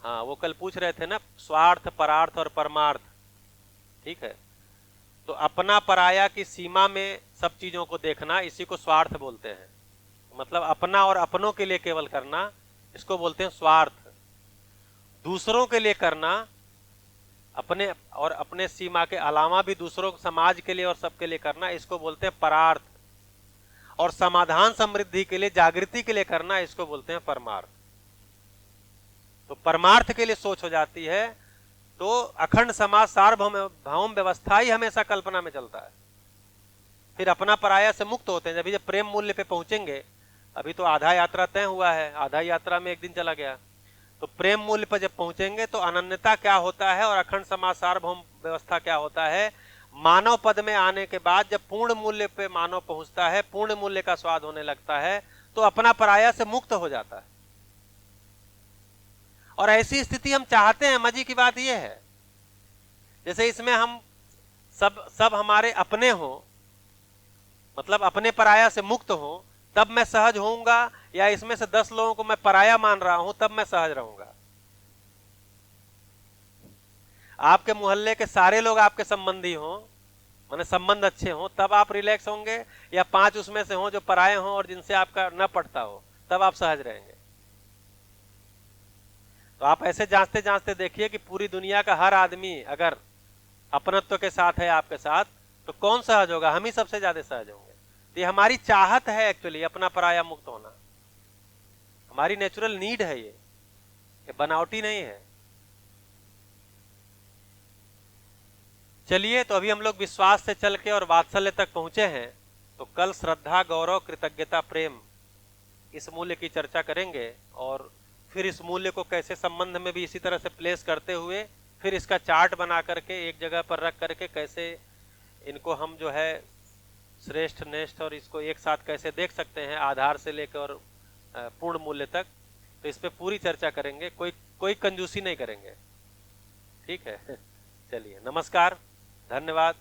हाँ वो कल पूछ रहे थे ना, स्वार्थ परार्थ और परमार्थ, ठीक है। तो अपना पराया की सीमा में सब चीजों को देखना, इसी को स्वार्थ बोलते हैं। मतलब अपना और अपनों के लिए केवल करना, इसको बोलते हैं स्वार्थ। दूसरों के लिए करना, अपने और अपने सीमा के अलावा भी दूसरों समाज के लिए और सबके लिए करना, इसको बोलते हैं परार्थ। और समाधान समृद्धि के लिए, जागृति के लिए करना, इसको बोलते हैं परमार्थ। तो परमार्थ के लिए सोच हो जाती है तो अखंड समाज सार्वभौम व्यवस्था ही हमेशा कल्पना में चलता है। फिर अपना पराया से मुक्त होते हैं। जब प्रेम मूल्य पे पहुंचेंगे, अभी तो आधा यात्रा तय हुआ है, आधा यात्रा में एक दिन चला गया, तो प्रेम मूल्य पर जब पहुंचेंगे तो अनन्यता क्या होता है और अखंड समाज सार्वभौम व्यवस्था क्या होता है। मानव पद में आने के बाद जब पूर्ण मूल्य पे मानव पहुंचता है, पूर्ण मूल्य का स्वाद होने लगता है, तो अपना पराया से मुक्त हो जाता है। और ऐसी स्थिति हम चाहते हैं। मजे की बात यह है, जैसे इसमें हम सब हमारे अपने हो, मतलब अपने पराया से मुक्त हो, तब मैं सहज होऊंगा, या इसमें से 10 लोगों को मैं पराया मान रहा हूं तब मैं सहज रहूंगा। आपके मोहल्ले के सारे लोग आपके संबंधी हो, माने संबंध अच्छे हो, तब आप रिलैक्स होंगे, या 5 उसमें से हो जो पराये हो और जिनसे आपका न पटता हो, तब आप सहज रहेंगे। तो आप ऐसे जांचते जांचते देखिए कि पूरी दुनिया का हर आदमी अगर अपनत्व के साथ है आपके साथ, तो कौन सहज होगा? हम ही सबसे ज्यादा सहज होंगे। तो ये हमारी चाहत है एक्चुअली, अपना पराया मुक्त होना हमारी नेचुरल नीड है, ये बनावटी नहीं है। चलिए, तो अभी हम लोग विश्वास से चल के और वात्सल्य तक पहुंचे हैं। तो कल श्रद्धा, गौरव, कृतज्ञता, प्रेम, इस मूल्य की चर्चा करेंगे, और फिर इस मूल्य को कैसे संबंध में भी इसी तरह से प्लेस करते हुए फिर इसका चार्ट बना करके एक जगह पर रख करके कैसे इनको हम जो है श्रेष्ठ नेष्ठ और इसको एक साथ कैसे देख सकते हैं, आधार से लेकर और पूर्ण मूल्य तक। तो इस पे पूरी चर्चा करेंगे, कोई कंजूसी नहीं करेंगे, ठीक है। चलिए, नमस्कार, धन्यवाद।